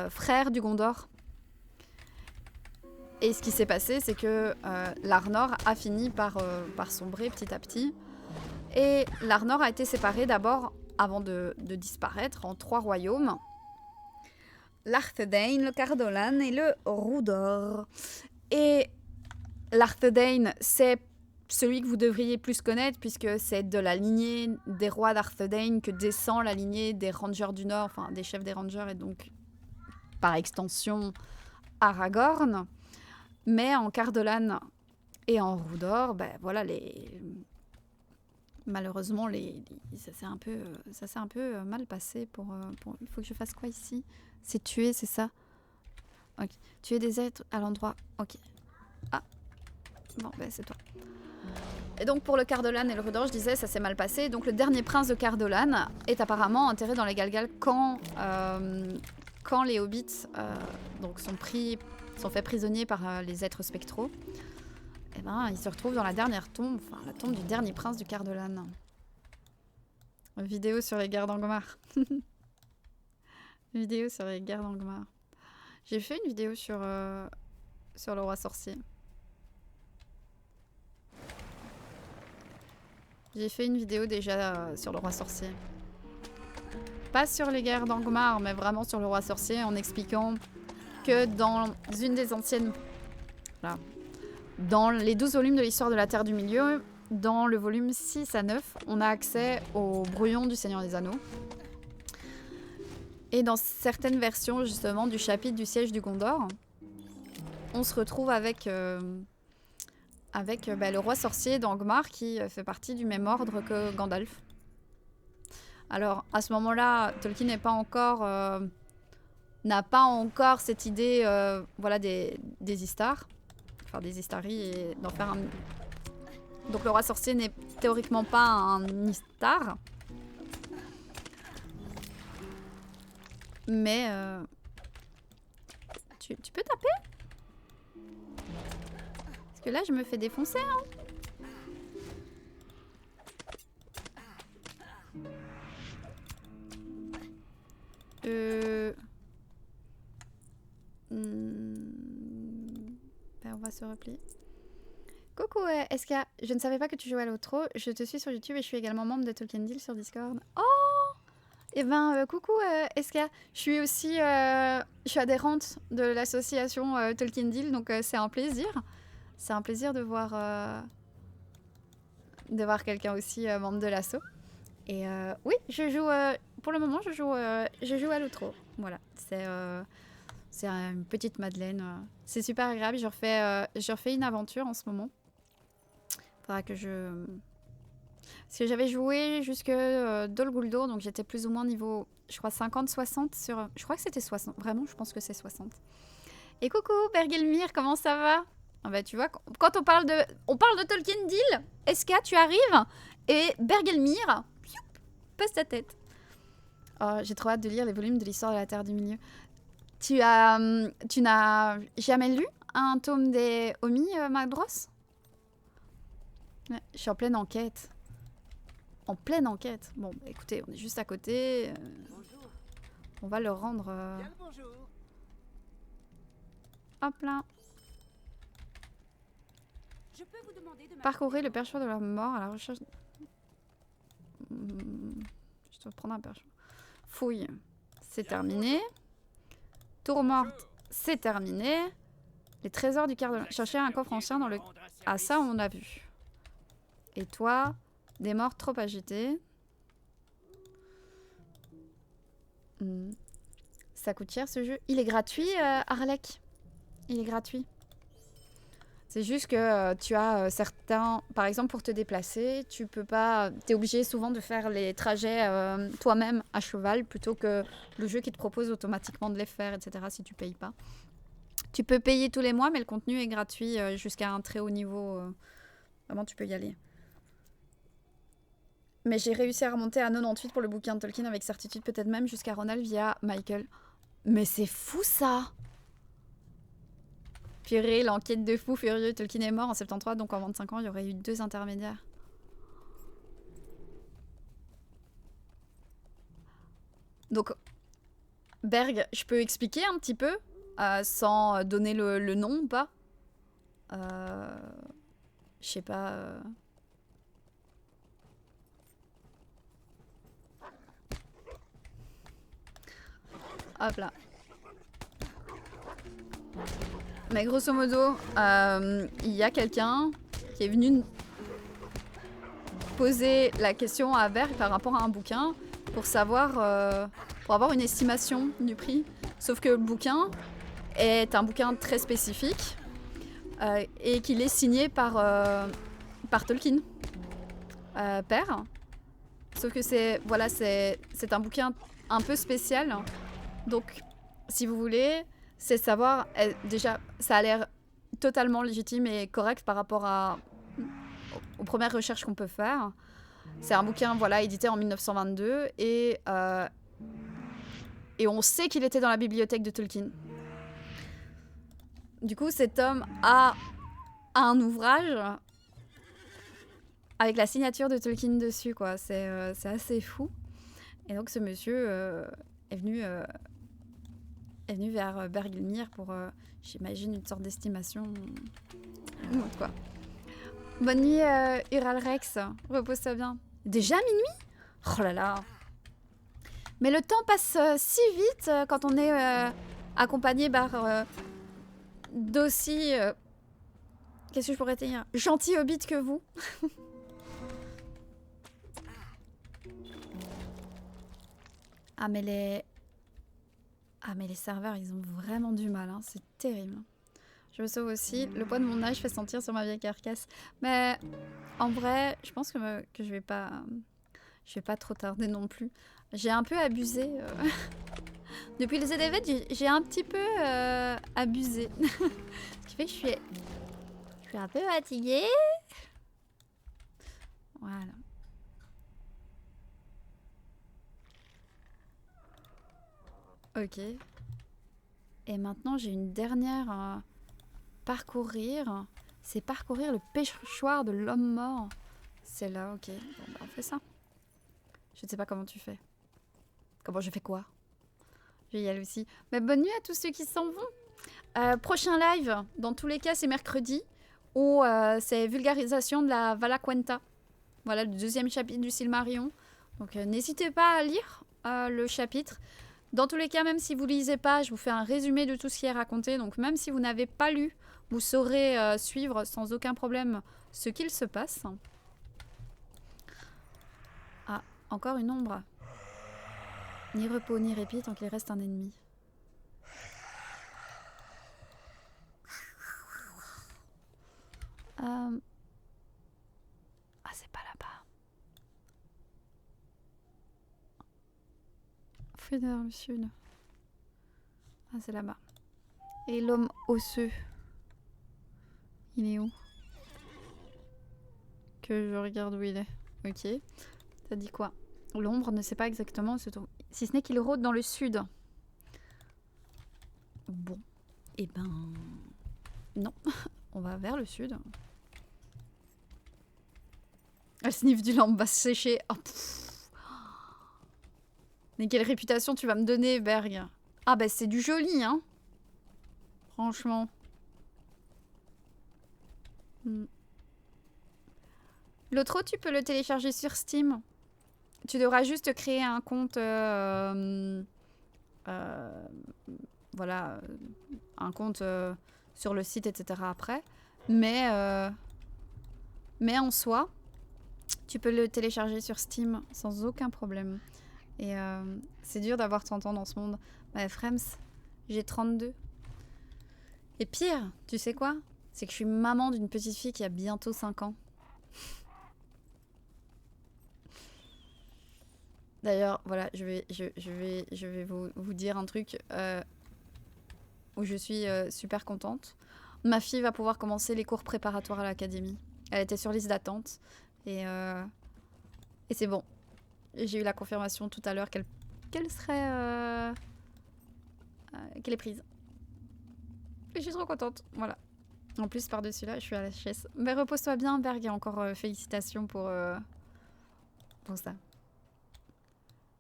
Speaker 1: frère du Gondor. Et ce qui s'est passé, c'est que l'Arnor a fini par sombrer petit à petit. Et l'Arnor a été séparé d'abord, avant de disparaître, en 3 royaumes. L'Arthedain, le Cardolan et le Rhoudor. Et l'Arthedain, c'est celui que vous devriez plus connaître, puisque c'est de la lignée des rois d'Arthedain que descend la lignée des Rangers du Nord, enfin des chefs des Rangers, et donc par extension Aragorn. Mais en Cardolan et en Rhoudor, ben voilà, malheureusement, ça s'est un peu mal passé pour... Il faut que je fasse quoi ici? C'est tuer, c'est ça? Ok. Tuer des êtres à l'endroit... Ok. Ah. Bon, ben c'est toi. Et donc pour le Cardolan et le Rhoudor, je disais, ça s'est mal passé. Donc le dernier prince de Cardolan est apparemment enterré dans les Galgal quand les hobbits donc sont faits prisonniers par les êtres spectraux. Et ben, ils se retrouvent dans la dernière tombe, enfin la tombe du dernier prince du Cardolan. Vidéo sur les guerres d'Angmar. Vidéo sur les guerres d'Angmar. J'ai fait une vidéo sur le roi sorcier. J'ai fait une vidéo déjà sur le roi sorcier. Pas sur les guerres d'Angmar, mais vraiment sur le roi sorcier, en expliquant que dans une des anciennes... Voilà. Dans les 12 volumes de l'histoire de la Terre du Milieu, dans le volume 6 à 9, on a accès au brouillon du Seigneur des Anneaux. Et dans certaines versions, justement, du chapitre du siège du Gondor, on se retrouve avec le roi sorcier d'Angmar qui fait partie du même ordre que Gandalf. Alors, à ce moment-là, Tolkien n'a pas encore cette idée des Istars. Enfin, des Istari et d'en faire un... Donc le roi sorcier n'est théoriquement pas un Istar. Mais... Tu peux taper? Parce que là, je me fais défoncer, hein. On va se replier. Coucou SK, je ne savais pas que tu jouais à l'outro. Je te suis sur YouTube et je suis également membre de Tolkien Deal sur Discord. Oh! Et coucou SK, je suis aussi je suis adhérente de l'association Tolkien Deal, donc c'est un plaisir. C'est un plaisir de voir quelqu'un aussi membre de l'asso. Et oui, je joue pour le moment, je joue à l'outro. Voilà, c'est une petite Madeleine. C'est super agréable. Je refais une aventure en ce moment. Faudra que je... Parce que j'avais joué jusque Dol Guldur, donc j'étais plus ou moins niveau, je crois, 50-60 sur... Je crois que c'était 60. Vraiment, je pense que c'est 60. Et coucou, Bergelmir, comment ça va? Ah bah tu vois, quand on parle de Tolkien Deal, SK, tu arrives, et Bergelmir, passe ta tête. Oh, j'ai trop hâte de lire les volumes de l'histoire de la Terre du Milieu. Tu n'as jamais lu un tome des Omi, Macbross? Ouais, je suis en pleine enquête. En pleine enquête. Bon, bah, écoutez, on est juste à côté. On va le rendre...
Speaker 7: Bien le bonjour.
Speaker 1: Hop là.
Speaker 5: Je peux vous demander de
Speaker 1: Parcourir le perchoir de la mort à la recherche... Je dois prendre un perchoir. Fouille. C'est terminé. Tour morte. C'est terminé. Les trésors du quart de... Chercher un coffre ancien dans le... Ah, ça, on a vu. Et toi, des morts trop agités. Ça coûte cher, ce jeu. Il est gratuit, Arlek. Il est gratuit. C'est juste que tu as certains... Par exemple, pour te déplacer, tu peux pas... T'es obligé souvent de faire les trajets toi-même à cheval plutôt que le jeu qui te propose automatiquement de les faire, etc. si tu payes pas. Tu peux payer tous les mois, mais le contenu est gratuit jusqu'à un très haut niveau. Vraiment, tu peux y aller. Mais j'ai réussi à remonter à 98 pour le bouquin de Tolkien avec certitude, peut-être même jusqu'à Ronald via Michael. Mais c'est fou ça! Purée, l'enquête de fou furieux. Tolkien est mort en 73, donc en 25 ans, il y aurait eu 2 intermédiaires. Donc, Berg, je peux expliquer un petit peu, sans donner le nom ou pas? Je sais pas... Hop là. Mais grosso modo, il y a quelqu'un qui est venu poser la question à Berg par rapport à un bouquin pour savoir, pour avoir une estimation du prix. Sauf que le bouquin est un bouquin très spécifique et qu'il est signé par Tolkien, père. Sauf que c'est un bouquin un peu spécial. Donc, si vous voulez, c'est savoir... Déjà, ça a l'air totalement légitime et correct par rapport aux premières recherches qu'on peut faire. C'est un bouquin, voilà, édité en 1922 et on sait qu'il était dans la bibliothèque de Tolkien. Du coup, cet homme a un ouvrage avec la signature de Tolkien dessus, quoi. C'est assez fou. Et donc, ce monsieur est venu vers Bergelmir pour, j'imagine, une sorte d'estimation. Quoi. Bonne nuit, Uralrex. Repose-toi bien. Déjà minuit? Oh là là. Mais le temps passe si vite quand on est accompagné par d'aussi... Qu'est-ce que je pourrais te dire? Gentil hobbit que vous. Ah mais les serveurs, ils ont vraiment du mal, hein. C'est terrible. Je me sauve aussi. Le poids de mon âge fait sentir sur ma vieille carcasse. Mais en vrai, je pense que je vais pas trop tarder non plus. J'ai un peu abusé. Depuis le ZDV, j'ai un petit peu abusé. Ce qui fait que je suis un peu fatiguée. Voilà. Ok. Et maintenant, j'ai une dernière parcourir. C'est parcourir le péchoir de l'homme mort. C'est là, ok. Bon, bah, on fait ça. Je ne sais pas comment tu fais. Comment je fais quoi? Je vais y aller aussi. Mais bonne nuit à tous ceux qui s'en vont. Prochain live, dans tous les cas, c'est mercredi. Où c'est vulgarisation de la Valaquenta. Voilà, le 2e chapitre du Silmarillion. Donc, n'hésitez pas à lire le chapitre. Dans tous les cas, même si vous ne lisez pas, je vous fais un résumé de tout ce qui est raconté. Donc même si vous n'avez pas lu, vous saurez suivre sans aucun problème ce qu'il se passe. Ah, encore une ombre. Ni repos, ni répit tant qu'il reste un ennemi. Fuis vers le sud. Ah, c'est là-bas. Et l'homme osseux. Il est où? Que je regarde où il est. Ok. T'as dit quoi? L'ombre ne sait pas exactement où se trouve. Si ce n'est qu'il rôde dans le sud. Bon. Eh ben... Non. On va vers le sud. Elle sniffe du lampe va se sécher. Oh, mais quelle réputation tu vas me donner, Berg? Ah bah c'est du joli, hein. Franchement. L'autre, tu peux le télécharger sur Steam. Tu devras juste créer un compte... voilà. Un compte sur le site, etc. après. Mais en soi, tu peux le télécharger sur Steam sans aucun problème. Et c'est dur d'avoir 30 ans dans ce monde. Ouais, Frems, j'ai 32. Et pire, tu sais quoi? C'est que je suis maman d'une petite fille qui a bientôt 5 ans. D'ailleurs, voilà, je vais vous dire un truc où je suis super contente. Ma fille va pouvoir commencer les cours préparatoires à l'académie. Elle était sur liste d'attente. Et c'est bon. J'ai eu la confirmation tout à l'heure qu'elle serait... qu'elle est prise. Et je suis trop contente. Voilà. En plus, par-dessus là, je suis à la chaise. Mais repose-toi bien, Berg. Et encore félicitations pour ça.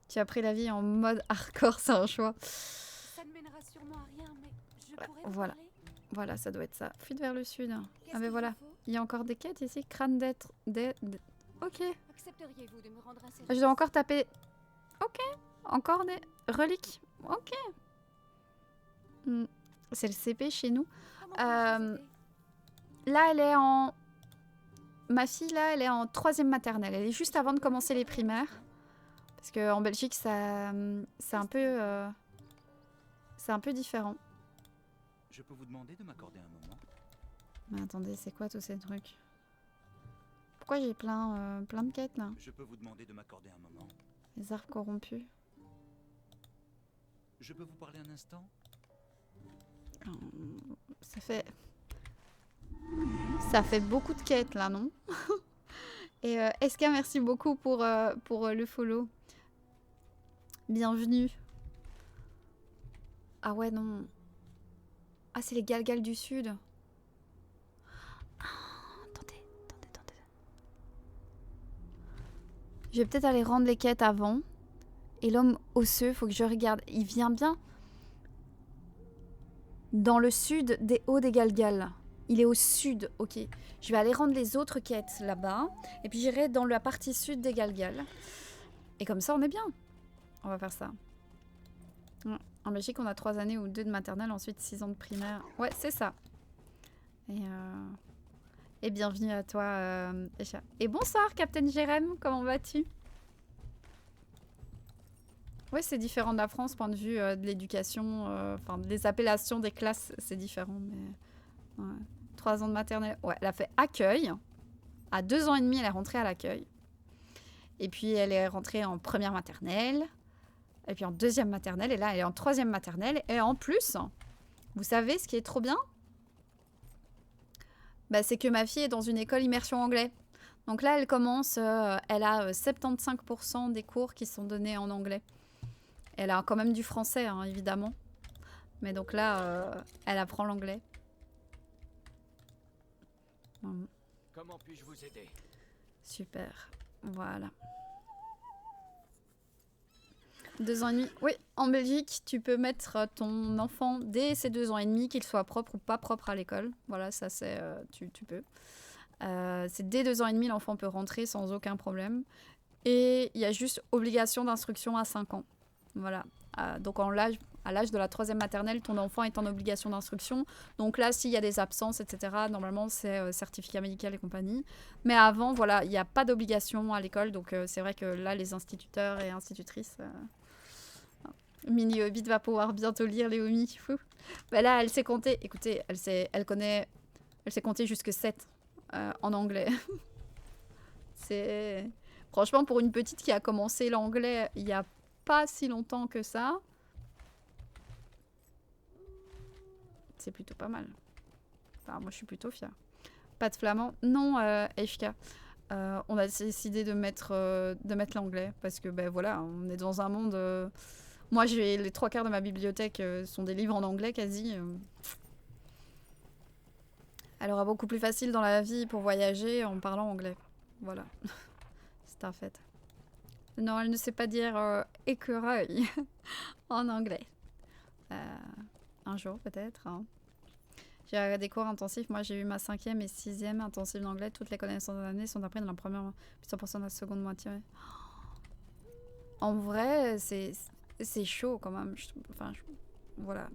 Speaker 1: Tu as pris la vie en mode hardcore, c'est un choix.
Speaker 5: Ça ne mènera sûrement à rien, mais je pourrais vous
Speaker 1: Voilà.
Speaker 5: parler.
Speaker 1: Voilà, ça doit être ça. Fuite vers le sud.
Speaker 5: Qu'est-ce
Speaker 1: Ah ben
Speaker 5: qu'il
Speaker 1: voilà.
Speaker 5: vous faut?
Speaker 1: Il y a encore des quêtes ici. Crâne d'être... Ok.
Speaker 5: Accepteriez-vous de me rendre un service?
Speaker 1: Je dois encore taper... Ok. Encore des reliques. Ok. C'est le CP chez nous.
Speaker 5: Comment puis-je vous aider?
Speaker 1: Là, elle est en... Ma fille, là, elle est en 3e maternelle. Elle est juste avant de commencer les primaires. Parce qu'en Belgique, c'est un peu... c'est un peu différent.
Speaker 7: Je peux vous demander de m'accorder un moment?
Speaker 1: Mais attendez, c'est quoi tous ces trucs? Pourquoi j'ai plein de quêtes, là?
Speaker 7: Je peux vous demander de m'accorder un moment?
Speaker 1: Les arbres corrompus.
Speaker 7: Je peux vous parler un instant?
Speaker 1: Ça fait beaucoup de quêtes, là, non? Et SK, merci beaucoup pour le follow. Bienvenue. Ah ouais, non. Ah, c'est les Galgal du Sud. Ah, attendez. Je vais peut-être aller rendre les quêtes avant. Et l'homme osseux, faut que je regarde. Il vient bien dans le sud des Hauts des Galgal. Il est au sud, ok. Je vais aller rendre les autres quêtes là-bas. Et puis j'irai dans la partie sud des Galgal. Et comme ça, on est bien. On va faire ça. En Belgique, on a 3 années ou 2 de maternelle, ensuite 6 ans de primaire. Ouais, c'est ça. Et bienvenue à toi, Echa. Et bonsoir, Captain Jérém, comment vas-tu? Ouais, c'est différent de la France, point de vue de l'éducation, enfin, des appellations des classes, c'est différent, mais... Ouais. 3 ans de maternelle. Ouais, elle a fait accueil. À 2 ans et demi, elle est rentrée à l'accueil. Et puis, elle est rentrée en première maternelle. Et puis en 2e maternelle. Et là, elle est en 3e maternelle. Et en plus, vous savez ce qui est trop bien? Bah, c'est que ma fille est dans une école immersion anglais. Donc là, elle commence... elle a 75% des cours qui sont donnés en anglais. Elle a quand même du français, hein, évidemment. Mais donc là, elle apprend l'anglais.
Speaker 2: Comment puis-je vous aider?
Speaker 1: Super. Voilà. 2 ans et demi. Oui, en Belgique, tu peux mettre ton enfant dès ses 2 ans et demi, qu'il soit propre ou pas propre à l'école. Voilà, ça c'est... tu peux. C'est dès 2 ans et demi, l'enfant peut rentrer sans aucun problème. Et il y a juste obligation d'instruction à 5 ans. Voilà. Donc à l'âge de la 3e maternelle, ton enfant est en obligation d'instruction. Donc là, s'il y a des absences, etc., normalement, c'est certificat médical et compagnie. Mais avant, voilà, il n'y a pas d'obligation à l'école. Donc c'est vrai que là, les instituteurs et institutrices... Mini Hobbit va pouvoir bientôt lire Léomi. Fou. Bah là, elle sait compter. Écoutez, elle sait compter jusque 7 en anglais. C'est... Franchement, pour une petite qui a commencé l'anglais il y a pas si longtemps que ça. C'est plutôt pas mal. Enfin, moi, je suis plutôt fière. Pas de flamand. Non, FK. On a décidé de mettre l'anglais parce que, ben voilà, on est dans un monde... Moi, j'ai les 3 quarts de ma bibliothèque sont des livres en anglais quasi. Elle aura beaucoup plus facile dans la vie pour voyager en parlant anglais. Voilà. C'est un fait. Non, elle ne sait pas dire écureuil en anglais. Un jour, peut-être. Hein. J'ai des cours intensifs. Moi, j'ai eu ma 5e et 6e intensive d'anglais. Toutes les connaissances de l'année sont apprises dans la première, puis 100% de la seconde moitié. En vrai, c'est chaud quand même. Voilà.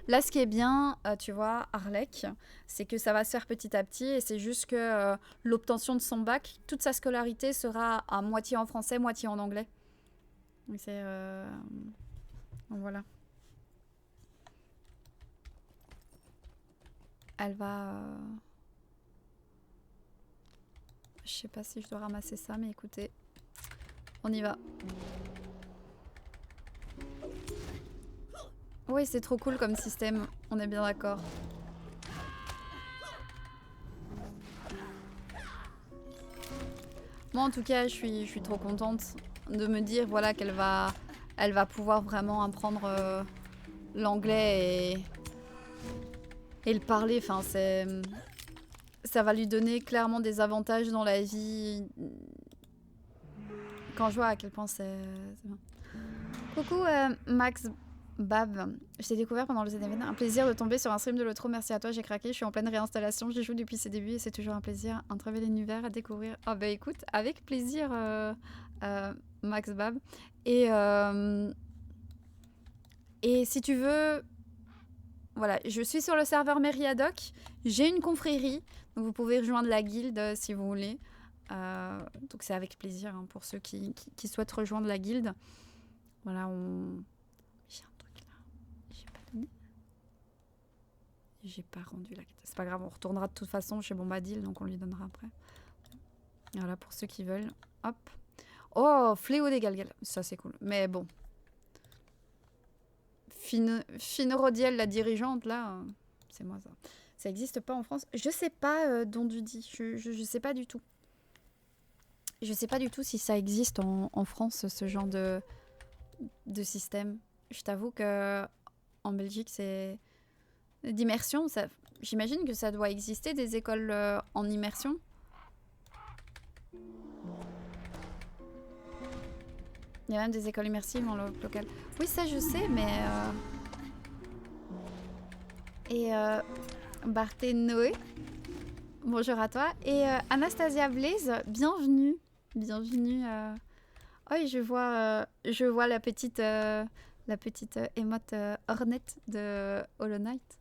Speaker 1: Là, ce qui est bien, tu vois, Arlec, c'est que ça va se faire petit à petit et c'est juste que l'obtention de son bac, toute sa scolarité sera à moitié en français, moitié en anglais. Donc c'est... voilà. Elle va... Je sais pas si je dois ramasser ça, mais écoutez, on y va. Oui, c'est trop cool comme système, on est bien d'accord. Moi, en tout cas, je suis trop contente de me dire voilà, qu'elle va, elle va pouvoir vraiment apprendre l'anglais et le parler. Enfin, ça va lui donner clairement des avantages dans la vie. Quand je vois à quel point c'est bien. Coucou Max Bab, je t'ai découvert pendant le ZDVN. Un plaisir de tomber sur un stream de l'Otro. Merci à toi, j'ai craqué. Je suis en pleine réinstallation. J'y joue depuis ses débuts et c'est toujours un plaisir. Un très bel univers à découvrir. Ah bah écoute, avec plaisir, Max Bab. Et si tu veux, voilà, je suis sur le serveur Meriadoc. J'ai une confrérie, donc vous pouvez rejoindre la guilde si vous voulez. Donc c'est avec plaisir hein, pour ceux qui souhaitent rejoindre la guilde. Voilà, j'ai un truc là. J'ai pas donné. J'ai pas rendu la quête. C'est pas grave, on retournera de toute façon chez Bombadil, donc on lui donnera après. Voilà, pour ceux qui veulent. Hop. Oh, fléau des Galgal. Ça, c'est cool. Mais bon. Fine Rodiel, la dirigeante, là, c'est moi ça. Ça existe pas en France. Je sais pas, Don Dudy. Je sais pas du tout. Je sais pas du tout si ça existe en France, ce genre de système. Je t'avoue que en Belgique, c'est d'immersion. J'imagine que ça doit exister des écoles en immersion. Il y a même des écoles immersives en local. Oui, ça je sais, mais... Et Barthé Noé, bonjour à toi. Et Anastasia Blaze, bienvenue. Bienvenue. Oh, et je vois la petite émote Hornet de Hollow Knight.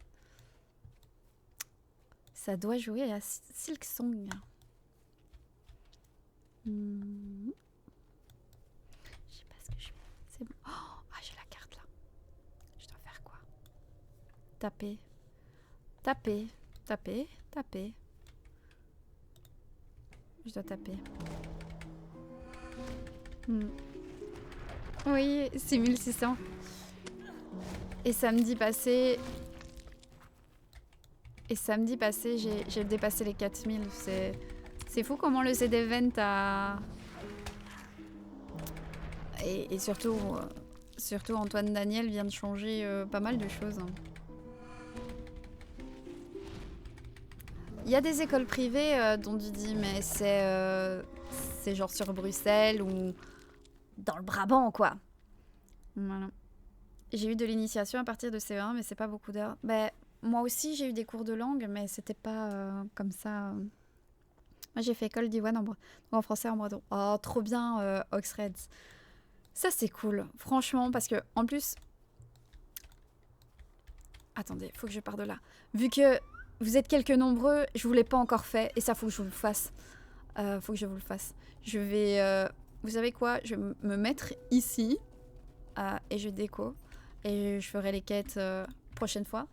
Speaker 1: Ça doit jouer à Silksong. Je sais pas ce que je fais. C'est bon. Oh, ah, j'ai la carte là. Je dois faire quoi? Taper. Taper. Taper. Taper. Je dois taper. Oui, 6600. Et samedi passé, j'ai dépassé les 4000. C'est fou comment le ZDevent a... Et surtout Antoine Daniel vient de changer pas mal de choses. Il y a des écoles privées dont tu dis, mais c'est genre sur Bruxelles ou dans le Brabant, quoi. Voilà. J'ai eu de l'initiation à partir de CE1, mais c'est pas beaucoup d'heures. Ben, moi aussi, j'ai eu des cours de langue, mais c'était pas comme ça. Moi, j'ai fait école d'Iwan en français en breton. Oh, trop bien, Oxreds. Ça, c'est cool, franchement, parce que en plus... Attendez, faut que je parte de là. Vu que vous êtes quelques nombreux, je vous l'ai pas encore fait, et ça, faut que je vous le fasse. Faut que je vous le fasse. Je vais... vous savez quoi? Je vais me mettre ici, et je déco, et je ferai les quêtes prochaine fois.